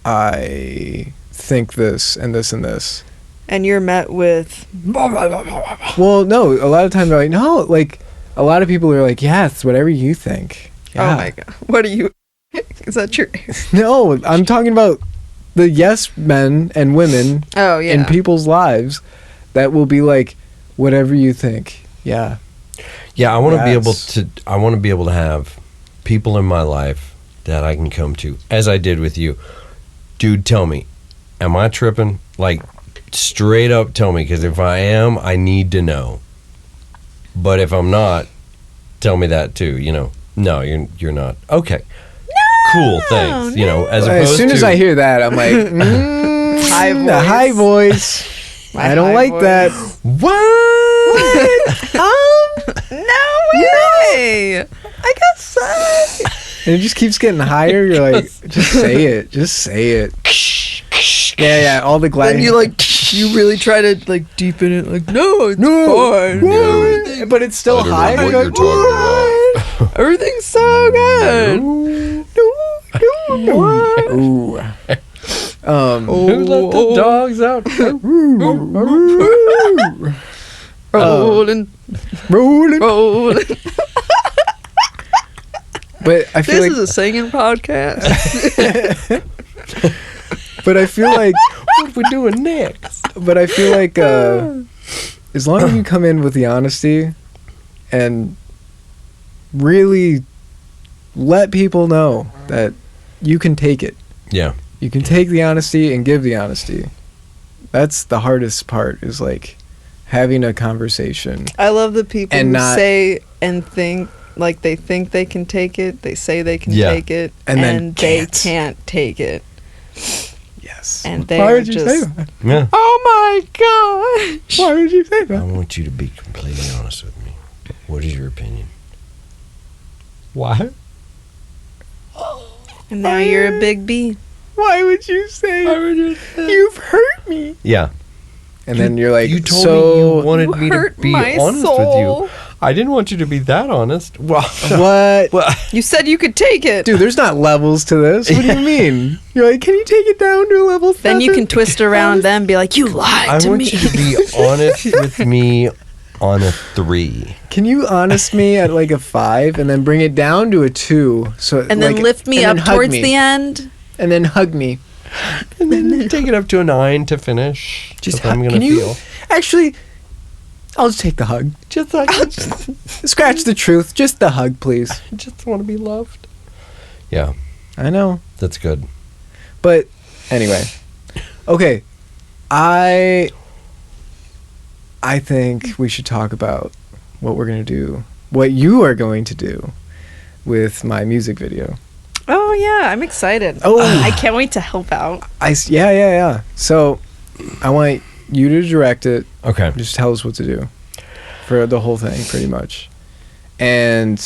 I think this and this and this. And you're met with, Well, no, a lot of times they're like, no, like a lot of people are like, yeah, it's whatever you think. Yeah. oh my god, what are you? Is that your? No, I'm talking about the yes men and women Oh yeah. in people's lives that will be like, whatever you think. Yeah. Yeah, I want to be able Yes. to. I want to be able to have people in my life that I can come to, as I did with you. Dude, tell me, am I tripping? Like, straight up, tell me, because if I am, I need to know. But if I'm not, tell me that too. You know, no, you're not. Okay, cool, thanks. You know, as opposed As soon to, as I hear that, I'm like, High voice. the high voice. My I don't high like voice. that. What? No way. I got say. And it just keeps getting higher. You're like, just say it. Just say it. Yeah. All the glad. Then you you really try to like deepen it. Like no, it's fine. What? But it's still high. what You're you're like, talking "What?" Everything's so good. Ooh. Who let the dogs out? Rolling, Rolling. rolling. But I feel This like, is a singing podcast. but I feel like, What we doing next? but I feel like, as long as you come in with the honesty and really let people know that you can take it. Yeah. You can take the honesty and give the honesty. That's the hardest part, is like having a conversation. I love the people And who not- say and think like they think they can take it. They say they can Yeah. take it, And then they can't. can't take it. Yes. And they Why are would you say just- that? Yeah. Oh my gosh! Why would you say I that? want you to be completely honest with me. What is your opinion? Why? And now you're a big B. Why would you say you've hurt me? Yeah. And then you're like, you told so me you wanted You me to hurt be my honest soul. with you. I didn't want you to be that honest. Well, what? well, You said you could take it. Dude, there's not levels to this. What do you mean? You're like, can you take it down to a level 7? Then you can twist around them and be like, you lied I to want me. you to be honest with me on a 3. Can you honest me at like a 5 and then bring it down to a 2? So and then like, lift me and up then hug towards me, the end. and then hug me. And then take it up to a 9 to finish. Just I'm hug. gonna Can you? feel. Actually, I'll just take the hug. Just like Scratch the truth. Just the hug, please. I just want to be loved. Yeah, I know. that's good. But anyway, okay. I think we should talk about what we're gonna do, what you are going to do with my music video. Oh yeah, I'm excited. Oh. I can't wait to help out. Yeah. So I want you to direct it. Okay. Just tell us what to do for the whole thing, pretty much. And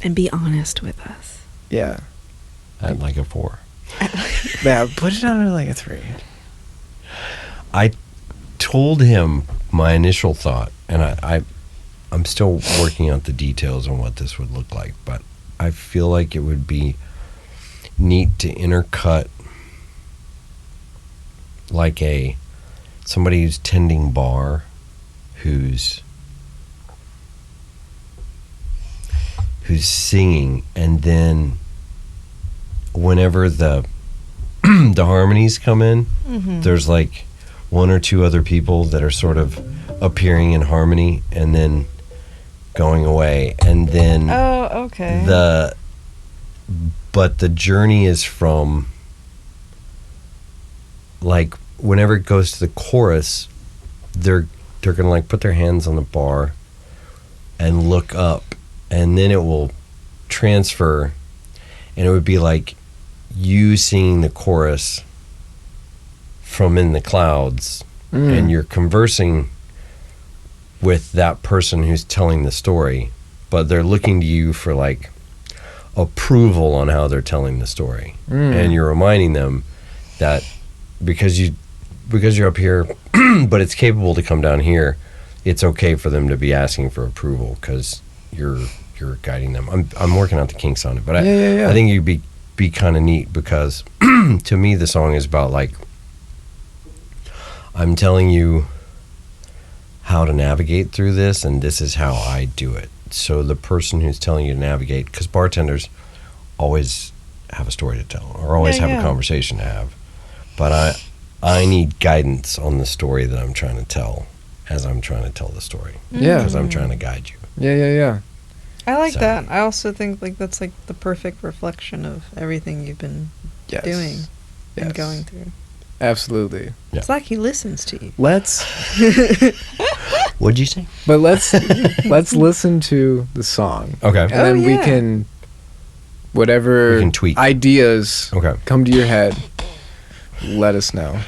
And be honest with us. yeah, At like a 4. yeah. Put it on like a 3. I told him my initial thought, and I'm still working out the details on what this would look like, but I feel like it would be neat to intercut like somebody who's tending bar, who's singing, and then whenever the the harmonies come in, there's like 1 or 2 other people that are sort of appearing in harmony and then going away, and then Oh, okay. but the journey is from like whenever it goes to the chorus, they're gonna like put their hands on the bar and look up, and then it will transfer, and it would be like you singing the chorus from in the clouds, and you're conversing with that person who's telling the story, but they're looking to you for like approval on how they're telling the story, and you're reminding them that because you're up here but it's capable to come down here, it's okay for them to be asking for approval, because you're guiding them. I'm working out the kinks on it, but Yeah. I think you'd be kind of neat because to me the song is about like I'm telling you how to navigate through this, and this is how I do it. So the person who's telling you to navigate, because bartenders always have a story to tell or always have a conversation to have, but I need guidance on the story that I'm trying to tell as I'm trying to tell the story. Yeah. Because I'm trying to guide you. Yeah. I like So- that. I also think like that's like the perfect reflection of everything you've been Yes. doing and Yes. going through. Absolutely. Yeah. It's like he listens to you. Let's What'd you say? let's listen to the song. Okay. And then we yeah. can whatever We can tweak. ideas Okay. come to your head, let us know.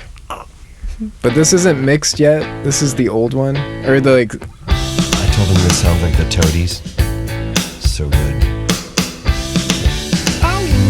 But this isn't mixed yet. This is the old one. Or the like I told him this sounds like the Toadies. So good.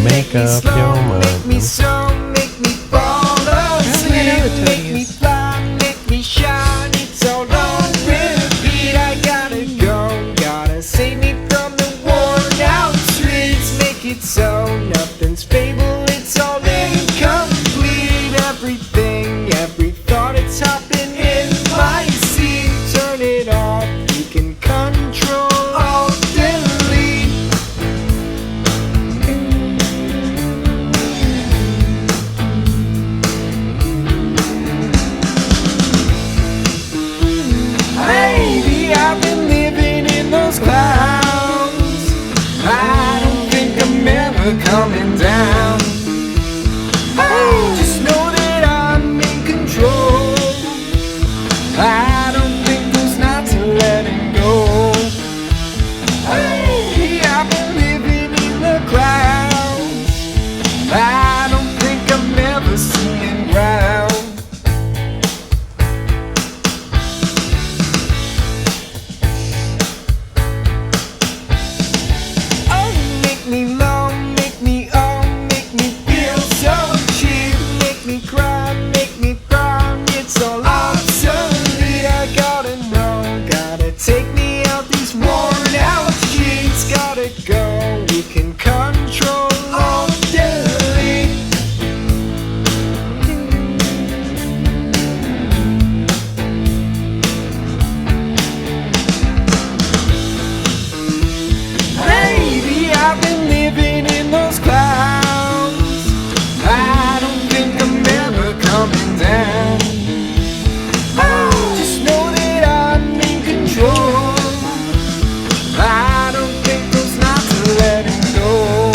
Make up your mind. Make me so, make me fall asleep. I know the Make me Toadies. fly, make me shine. It's all on repeat. I gotta go, gotta save me from the worn out streets. Make it so, nothing's fable. It's all incomplete. Everything, every thought, it's hopping in my seat. Turn it off, you can control, alt delete. Maybe I've been living in those clouds. I don't think I'm ever coming down. I just know that I'm in control. I don't think there's not to letting go. Maybe I've been living in the clouds. I don't think I'm ever seeing ground. Oh, make me low, make me oh, make me feel so cheap. Make me cry, make me cry. It's all obsolete. I gotta know, gotta take me out these worn out sheets. Gotta go, we can control, alt delete. Maybe I've been living in those clouds. I don't think I'm ever coming down. I just know that I'm in control. I don't think there's not to letting go.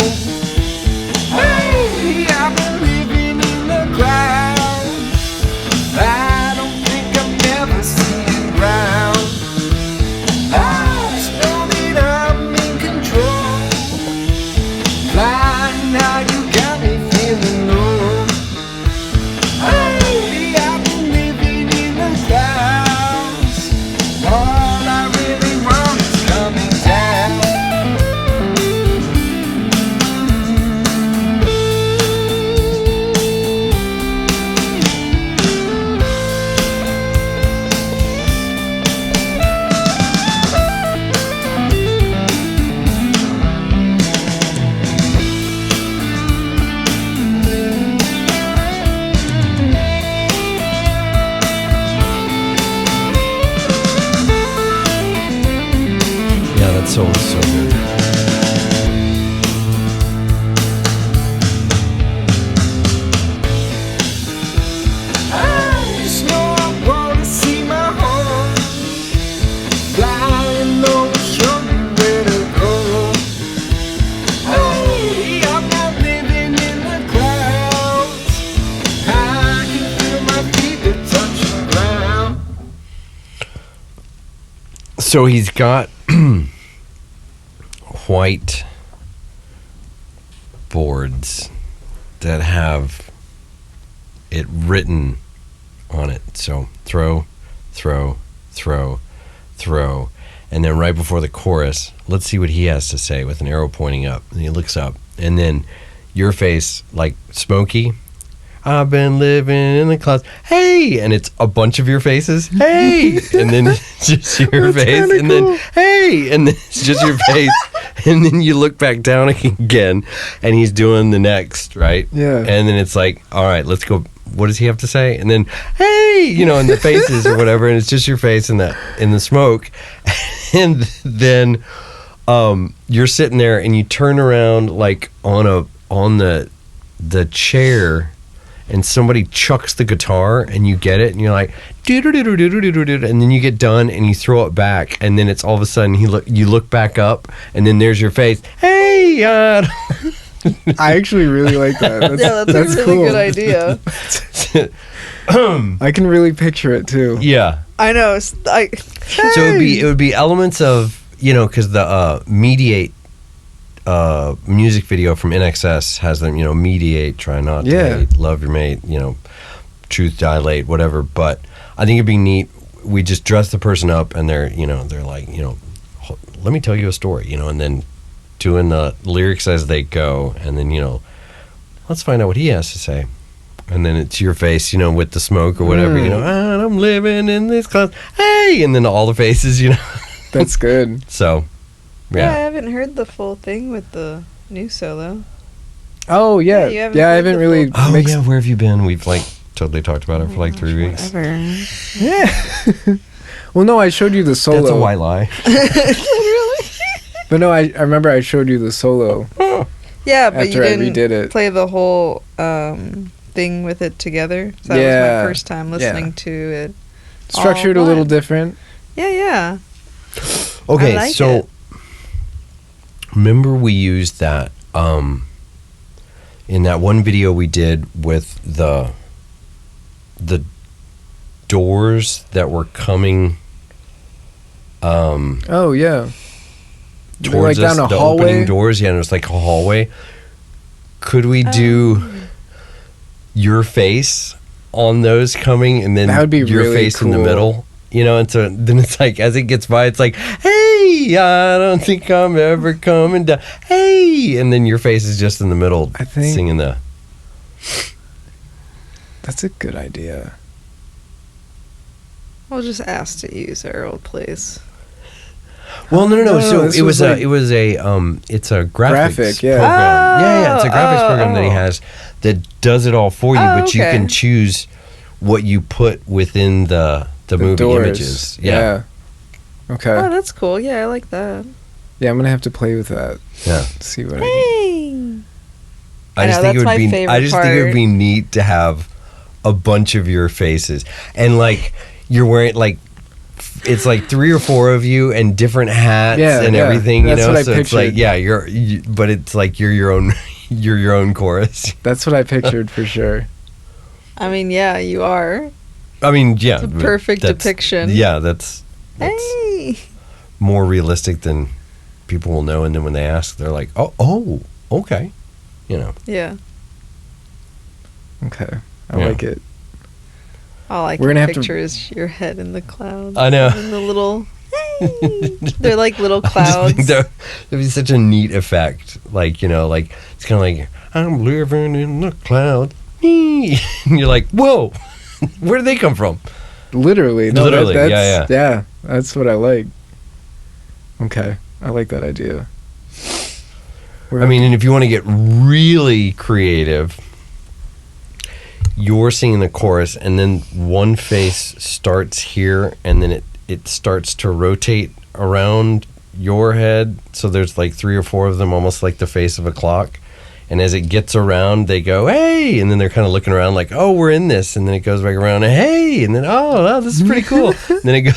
Maybe I've been living in the clouds. I don't think I'm ever seeing ground. I just know that I'm in control. Flying now, you got me feeling low. Maybe I've been living in the clouds. All I really want is coming down. Yeah, that soul is so good. I just know I wanna see my home. Flying low, show me where to go. Hey, I'm not living in the clouds. I can feel my feet that touch the ground. So he's got white boards that have it written on it. So throw, throw, throw, throw. And then right before the chorus, let's see what he has to say with an arrow pointing up. And he looks up. And then your face, like Smokey, I've been living in the clouds. Hey, and it's a bunch of your faces. Hey, and then it's just your face, and then hey, and then it's just your face, and then you look back down again, and he's doing the next, right? Yeah. And then it's like, all right, let's go. What does he have to say? And then, hey, you know, in the faces or whatever, and it's just your face in the smoke, and then you're sitting there, and you turn around like on the chair, and somebody chucks the guitar, and you get it, and you're like, doo-doo-doo-doo-doo-doo-doo-doo, and then you get done, and you throw it back, and then it's all of a sudden you look back up, and then there's your face. Hey, I actually really like that. That's a really cool. good idea. I can really picture it too. Yeah. I know. So it would be elements of, you know, because the Mediate music video from NXS has them, you know, mediate, try not to hate, love your mate, you know, truth dilate, whatever. But I think it'd be neat. We just dress the person up, and they're like, you know, let me tell you a story, you know, and then doing the lyrics as they go, and then, you know, let's find out what he has to say. And then it's your face, you know, with the smoke or whatever, you know, I'm living in this cloud. Hey, and then all the faces, you know. That's good. So, Yeah, I yeah. haven't heard the full thing with the new solo. Oh yeah, you haven't yeah. I heard haven't the really Oh, mixed. yeah, where have you been? We've, like, totally talked about it for, like, 3 weeks. Whatever. Yeah. Well, no, I showed you the solo. That's a white lie. But no, I remember I showed you the solo Yeah, but after you I didn't redid it. play the whole thing with it together. So that was Yeah, my first time listening to it. Structured a all little one. different. Yeah. Okay, I like so it. remember we used that in that one video we did with the doors that were coming Oh yeah. They're towards like us, down a the hallway. opening doors. Yeah, and it was like a hallway. Could we do your face on those coming, and then That would be your really face in the cool. middle? You know, and so then it's like as it gets by, it's like, hey, I don't think I'm ever coming down. Hey, and then your face is just in the middle, I think- singing the. That's a good idea. We'll just ask to use our old place. Well, no. No, So this it was was like- it's a graphics Graphic, yeah. program. Yeah, it's a graphics program that he oh. has that does it all for you, Oh, but you okay. can choose what you put within the movie doors. images. Yeah. Okay. Oh, that's cool. Yeah, I like that. Yeah, I'm gonna have to play with that. Yeah. See what I Hey. I I just know, think it that's would my be. favorite I just think it would part. be neat to have a bunch of your faces, and like you're wearing like it's like 3 or 4 of you and different hats Yeah, and yeah. everything. You That's know, what I so it's like pictured. but it's like you're your own. You're your own chorus. That's what I pictured for sure. I mean, yeah, you are. I mean, yeah, It's a but perfect that's- depiction. Yeah, that's Hey. more realistic than people will know. And then when they ask, they're like, "Oh, okay," you know. Yeah. Okay. I Yeah. like it. All I We're can gonna have to- picture is your head in the clouds. I know. And the little. Hey. They're like little I just think clouds. that'd be such a neat effect. Like, you know, like it's kind of like I'm living in the clouds, and you're like, "Whoa, where did they come from?" Literally. No, Literally, that's, yeah. That's what I like. Okay. I like that idea. I mean, and if you want to get really creative, you're singing the chorus, and then one face starts here, and then it starts to rotate around your head. So there's like 3 or 4 of them, almost like the face of a clock. And as it gets around, they go, "Hey!" And then they're kind of looking around, like, "Oh, we're in this." And then it goes back around, "Hey!" And then, "Oh, wow, this is pretty cool." And then it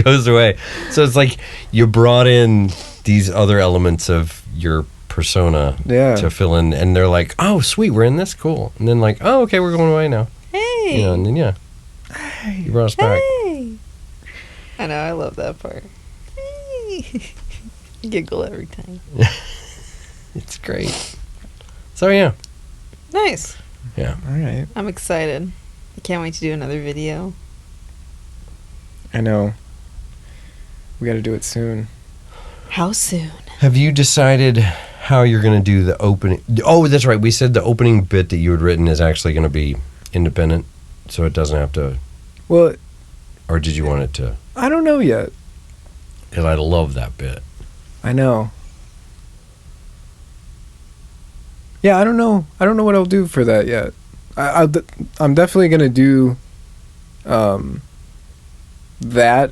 goes away. So it's like you brought in these other elements of your persona Yeah. to fill in, and they're like, "Oh, sweet, we're in this, cool." And then like, "Oh, okay, we're going away now." Hey. You know, and then you brought us back. Hey. I know, I love that part. Hey. Giggle every time. It's great. So yeah, Nice. yeah. All right. I'm excited. I can't wait to do another video. I know. We got to do it soon. How soon? Have you decided how you're going to do the opening. Oh, that's right. We said the opening bit that you had written is actually going to be independent, so it doesn't have to. Well, Or did you want it to? I don't know yet. Because I love that bit. I know. Yeah, I don't know. I don't know what I'll do for that yet. I'm definitely gonna do that,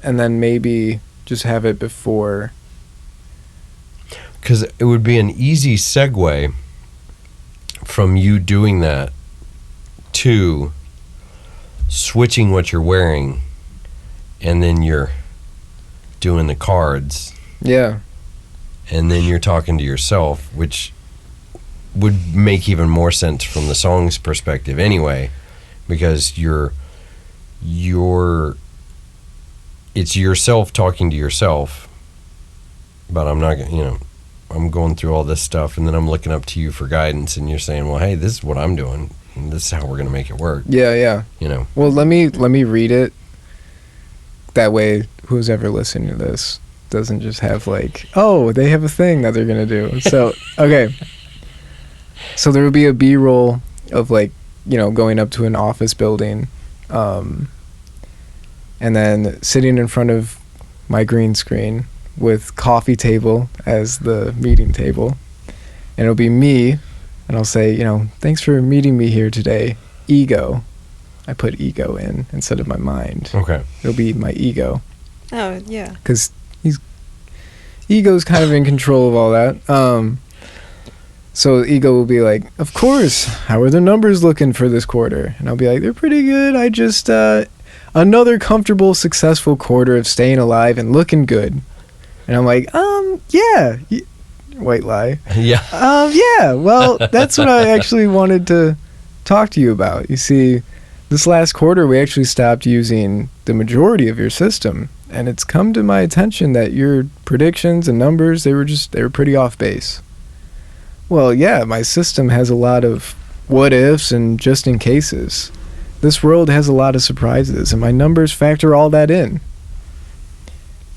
and then maybe just have it before. Because it would be an easy segue from you doing that to switching what you're wearing, and then you're doing the cards, Yeah. and then you're talking to yourself, which would make even more sense from the song's perspective anyway, because it's yourself talking to yourself. But I'm not gonna, I'm going through all this stuff, and then I'm looking up to you for guidance, and you're saying, well, hey, this is what I'm doing, and this is how we're gonna make it work. Yeah. Well, let me read it. That way, who's ever listening to this doesn't just have like, oh, they have a thing that they're gonna do. So okay. So there will be a B-roll of like, going up to an office building, and then sitting in front of my green screen with coffee table as the meeting table, and it'll be me, and I'll say, thanks for meeting me here today, ego. I put ego in instead of my mind. Okay. It'll be my ego, Oh, yeah. because ego's kind of in control of all that. So ego will be like, of course, how are the numbers looking for this quarter? And I'll be like, they're pretty good. I just, another comfortable, successful quarter of staying alive and looking good. And I'm like, yeah. White lie. Yeah. Yeah, well, that's what I actually wanted to talk to you about. You see, this last quarter, we actually stopped using the majority of your system. And it's come to my attention that your predictions and numbers, they were pretty off base. Well, yeah, my system has a lot of what ifs and just in cases. This world has a lot of surprises, and my numbers factor all that in.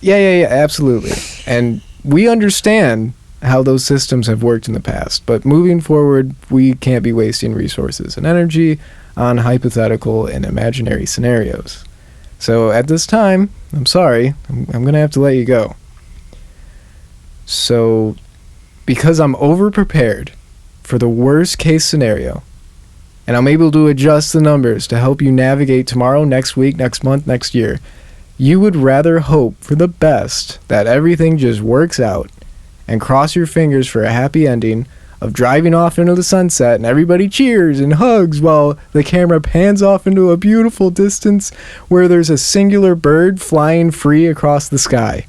Yeah, absolutely. And we understand how those systems have worked in the past, but moving forward, we can't be wasting resources and energy on hypothetical and imaginary scenarios. So at this time, I'm sorry, I'm going to have to let you go. So, because I'm over-prepared for the worst-case scenario, and I'm able to adjust the numbers to help you navigate tomorrow, next week, next month, next year, you would rather hope for the best, that everything just works out, and cross your fingers for a happy ending of driving off into the sunset and everybody cheers and hugs while the camera pans off into a beautiful distance where there's a singular bird flying free across the sky.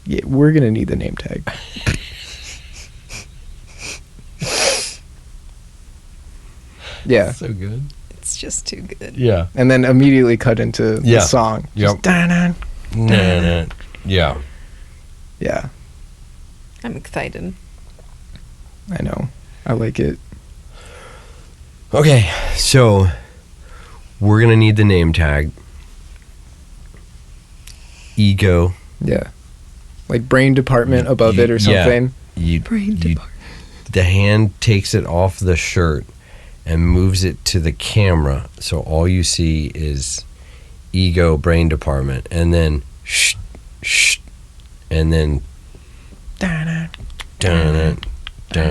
Yeah, we're gonna need the name tag. Yeah, So good. It's just too good. Yeah. and then immediately cut into the Yeah. song. Yep. Just dun-dun. Nah. Yeah. Yeah, I'm excited. I know. I like it. Okay, so we're gonna need the name tag. Ego. Yeah, like brain department above it or Yeah. something. The hand takes it off the shirt and moves it to the camera, so all you see is ego brain department, and then shh, and then Dun-dun. dun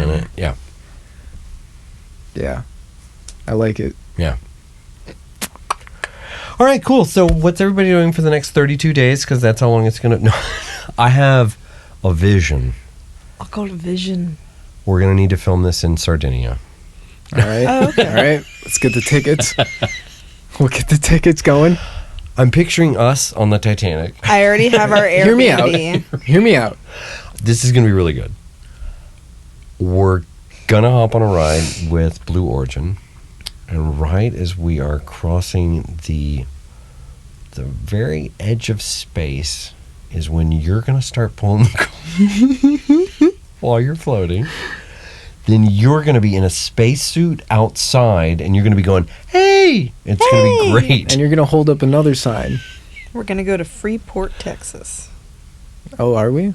it. Yeah. Yeah, I like it. All right, cool. So what's everybody doing for the next 32 days? Because that's how long it's gonna. No, I have a vision. I'll go to Vision. We're gonna need to film this in Sardinia. All right. Oh, okay. All right. Let's get the tickets. We'll get the tickets going. I'm picturing us on the Titanic. I already have our Airbnb. Hear me out. Hear me out. This is going to be really good. We're going to hop on a ride with Blue Origin. And right as we are crossing the very edge of space is when you're going to start pulling the cord while you're floating. Then you're going to be in a spacesuit outside, and you're going to be going, hey! It's going to be great. And you're gonna hold up another sign. We're going to go to Freeport, Texas. Oh, are we?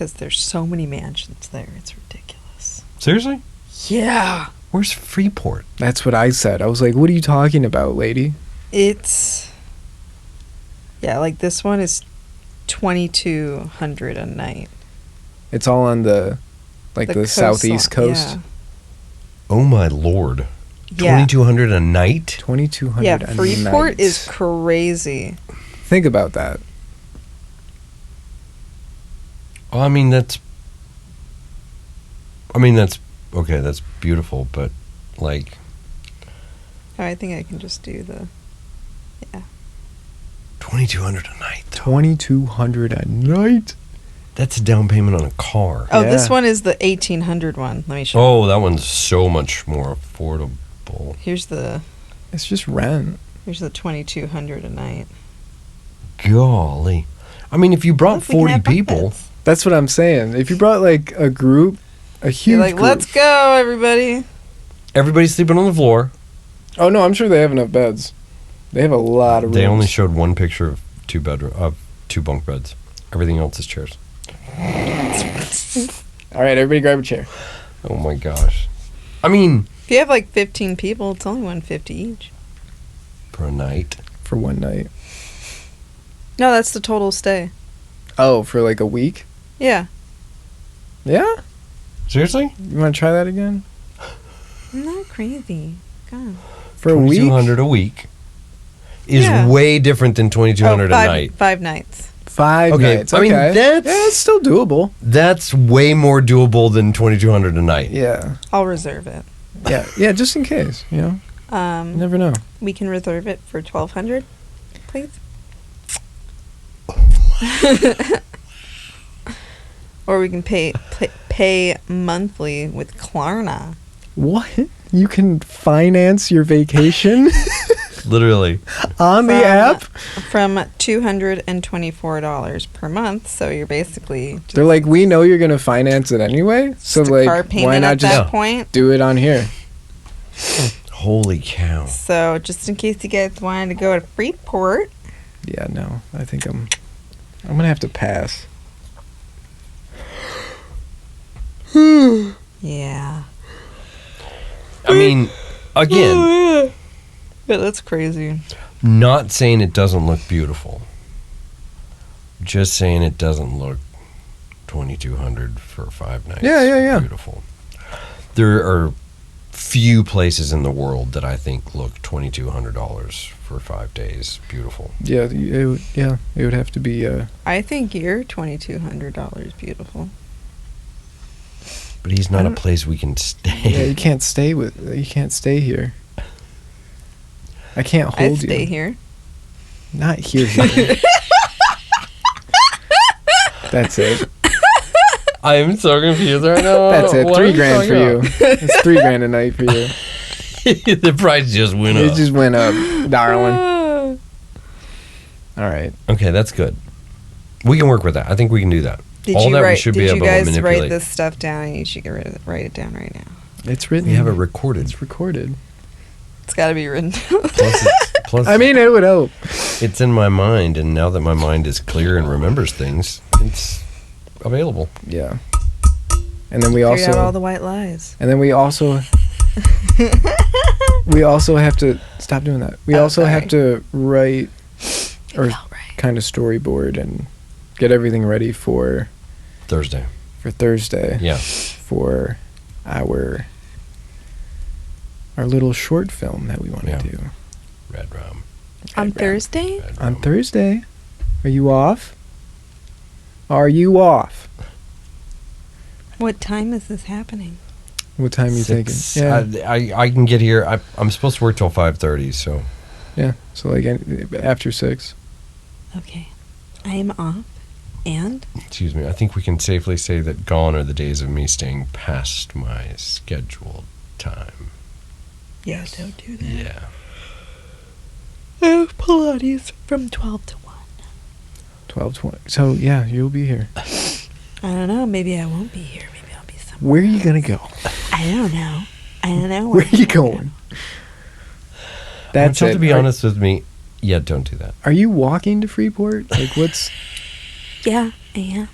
because there's so many mansions there. It's ridiculous. Seriously? Yeah. Where's Freeport? That's what I said. I was like, what are you talking about, lady? It's yeah, like this one is $2,200 a night. It's all on the coastline- southeast coast. Yeah. Oh my lord. Yeah. 2,200 a night? 2,200 Yeah, a Freeport night. is crazy. Think about that. I mean, that's okay, that's beautiful, but like Oh, I think I can just do the 2,200 a night. 2,200 a night. That's a down payment on a car. Oh, this Yeah. one is the 1,800 one. Let me show you. Oh, that one's so much more affordable. Here's the It's just rent. 2,200 a night. Golly. I mean, if you brought Look, we can 40 have bunk people, beds. That's what I'm saying. If you brought like a group, a huge You're like, group. let's go, everybody. everybody's sleeping on the floor. Oh no, I'm sure they have enough beds. They have a lot of rooms. They only showed one picture of two bunk beds. Everything else is chairs. All right, everybody grab a chair. Oh my gosh. I mean, If you have like 15 people, it's only $150 each. for a night. For one night. No, that's the total stay. Oh, for like a week? Yeah. Yeah? Seriously? You want to try that again? I'm not crazy. God. For a week? 2,200 a week is Yeah. way different than 2,200 a five, night. 5 nights. 5 Okay, nights. I mean, Okay. that's- yeah, it's still doable. That's way more doable than 2,200 a night. Yeah. I'll reserve it. Yeah. Yeah, just in case, you know. You never know. We can reserve it for $1,200, please. Or we can pay monthly with Klarna. What? You can finance your vacation Literally. on the app? From $224 per month, so you're basically just They're like, we know you're going to finance it anyway, so a like, car payment why at not just that point. do it on here? Holy cow. So just in case you guys wanted to go to Freeport, Yeah, no. I think I'm going to have to pass. yeah. I mean, again, Yeah, that's crazy. not saying it doesn't look beautiful. Just saying it doesn't look 2,200 for 5 nights. Yeah. Beautiful. There are few places in the world that I think look $2,200 for 5 days beautiful. Yeah, it would have to be I think your $2,200 beautiful. But he's not a place we can stay. yeah, you can't stay here. I can't I hold stay you. here. Not here. That's it. I am so confused right now. That's it. What are $3,000 for you. talking It's $3,000 a night for you. about? The price just went It up. just went up, darling. All right. Okay, that's good. We can work with that. I think we can do that. Did All you that we write? should Did be you able to guys manipulate. write this stuff down? And you should write it down right now. It's written. We have it recorded. It's recorded. It's got to be written. Plus, I mean, it would help. it's in my mind, and now that my mind is clear and remembers things, it's available. Yeah. And then we Figured out all also. the white lies. And then we also. We also have to stop doing that. We Oh, also have to write or Right. kind of storyboard and get everything ready for Thursday. Thursday. Yeah. For our little short film that we want to Yeah. do Red Rum. On Thursday? Red on Rum. Thursday. Are you off? Are you off? What time is this happening? What time are you thinking? Six- Yeah, I can get here. I'm supposed to work till 5:30, so yeah. So like after 6. Okay. I am off. And? excuse me. I think we can safely say that gone are the days of me staying past my scheduled time. Yeah, don't do that. Yeah. I have Pilates from 12 to 1. 12:20. So yeah, you'll be here. I don't know. Maybe I won't be here. Maybe I'll be somewhere. Where are you gonna go? I don't know. I don't know. Where are you going? That's Until it. to be Are- honest with me, yeah, don't do that. Are you walking to Freeport? Like what's? Yeah, I am.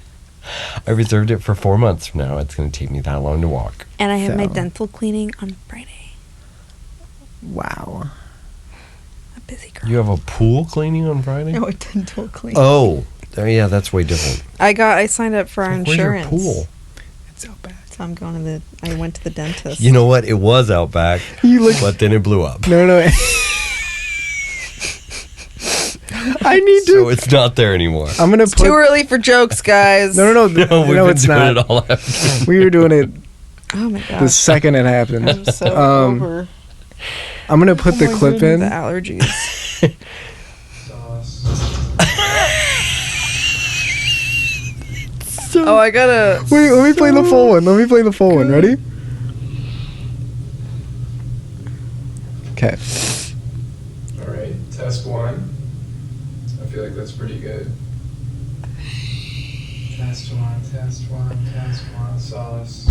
I reserved it for 4 months from now. It's going to take me that long to walk. And I have my So- dental cleaning on Friday. Wow. A busy girl. You have a pool cleaning on Friday? No, a dental cleaning. Oh, yeah, that's way different. I signed up for our Where's insurance. your pool? It's so bad. So I'm going to I went to the dentist. You know what? It was out back, You look. but then it blew up. No. I need to. So it's not there anymore. I'm gonna It's put. too early for jokes, guys. No. No, we've been it's doing not. it all afternoon. We were doing it Oh my the gosh. second it happened. I'm so Um, over. I'm gonna put the Oh my clip goodness, in. The allergies. Oh, I gotta. Wait, let me play the full one. Let me play the full one. Ready? Okay. All right, test one. I feel like that's pretty good. Test one, sauce.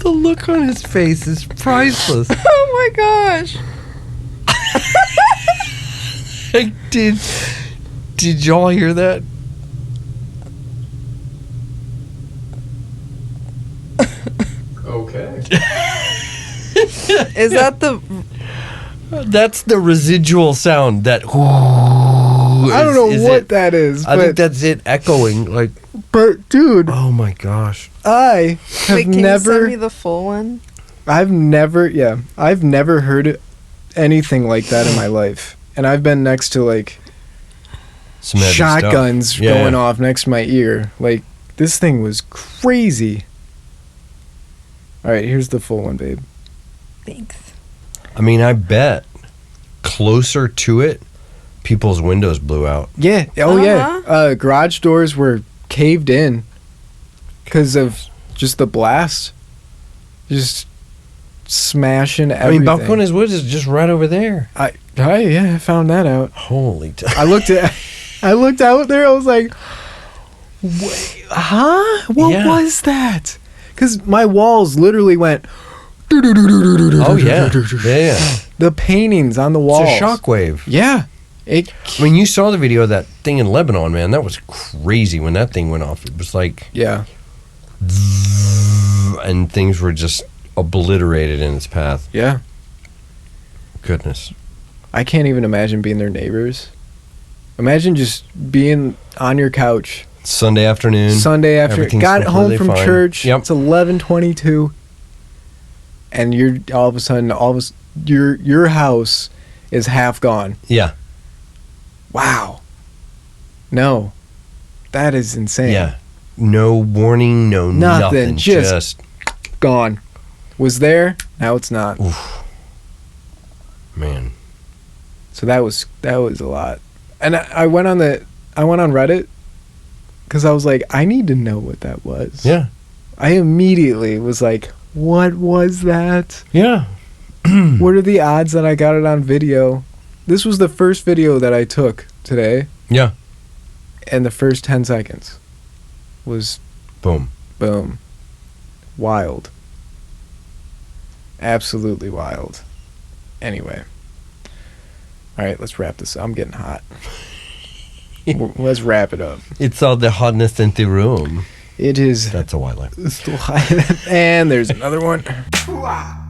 The look on his face is priceless. Oh my gosh. Did y'all hear that? Okay. Is that the. That's the residual sound that. I don't know what that is, I think but, that's it echoing. Like, but dude, oh my gosh. I have Wait, can you send never. me the full one? I've never heard anything like that in my life, and I've been next to like Some heavy shotguns stuff. Yeah. going off next to my ear. Like this thing was crazy. All right, here's the full one, babe. Thanks. I mean, I bet closer to it, people's windows blew out. Yeah. Oh yeah. Garage doors were caved in because of just the blast. Just smashing everything. I mean, Balcones Woods is just right over there. I found that out. Holy. I looked out there. I was like, wait, huh? What Yeah. was that? Because my walls literally went. Oh yeah. Yeah. The paintings on the walls. It's a shockwave. Yeah. It. I mean, you saw the video of that thing in Lebanon, man. That was crazy when that thing went off. It was like, Yeah. and things were just obliterated in its path. Yeah. Goodness. I can't even imagine being their neighbors. Imagine just being on your couch Sunday afternoon. Sunday after everything's got home completely from fine. church. Yep. It's 11:22, and you're all of a sudden your house is half gone. Yeah. Wow. No, that is insane. Yeah. No warning, no Nothing, nothing. just- Gone. Was there? Now it's not. Man. So that was a lot. And I went on Reddit because I was like, I need to know what that was. Yeah. I immediately was like, what was that? Yeah. What are the odds that I got it on video? This was the first video that I took today, Yeah. and the first 10 seconds was Boom. boom. Wild. Absolutely wild. Anyway. All right, let's wrap this up. I'm getting hot. Let's wrap it up. It's all the hotness in the room. It is That's a white line. still hot. And there's another one. Wow.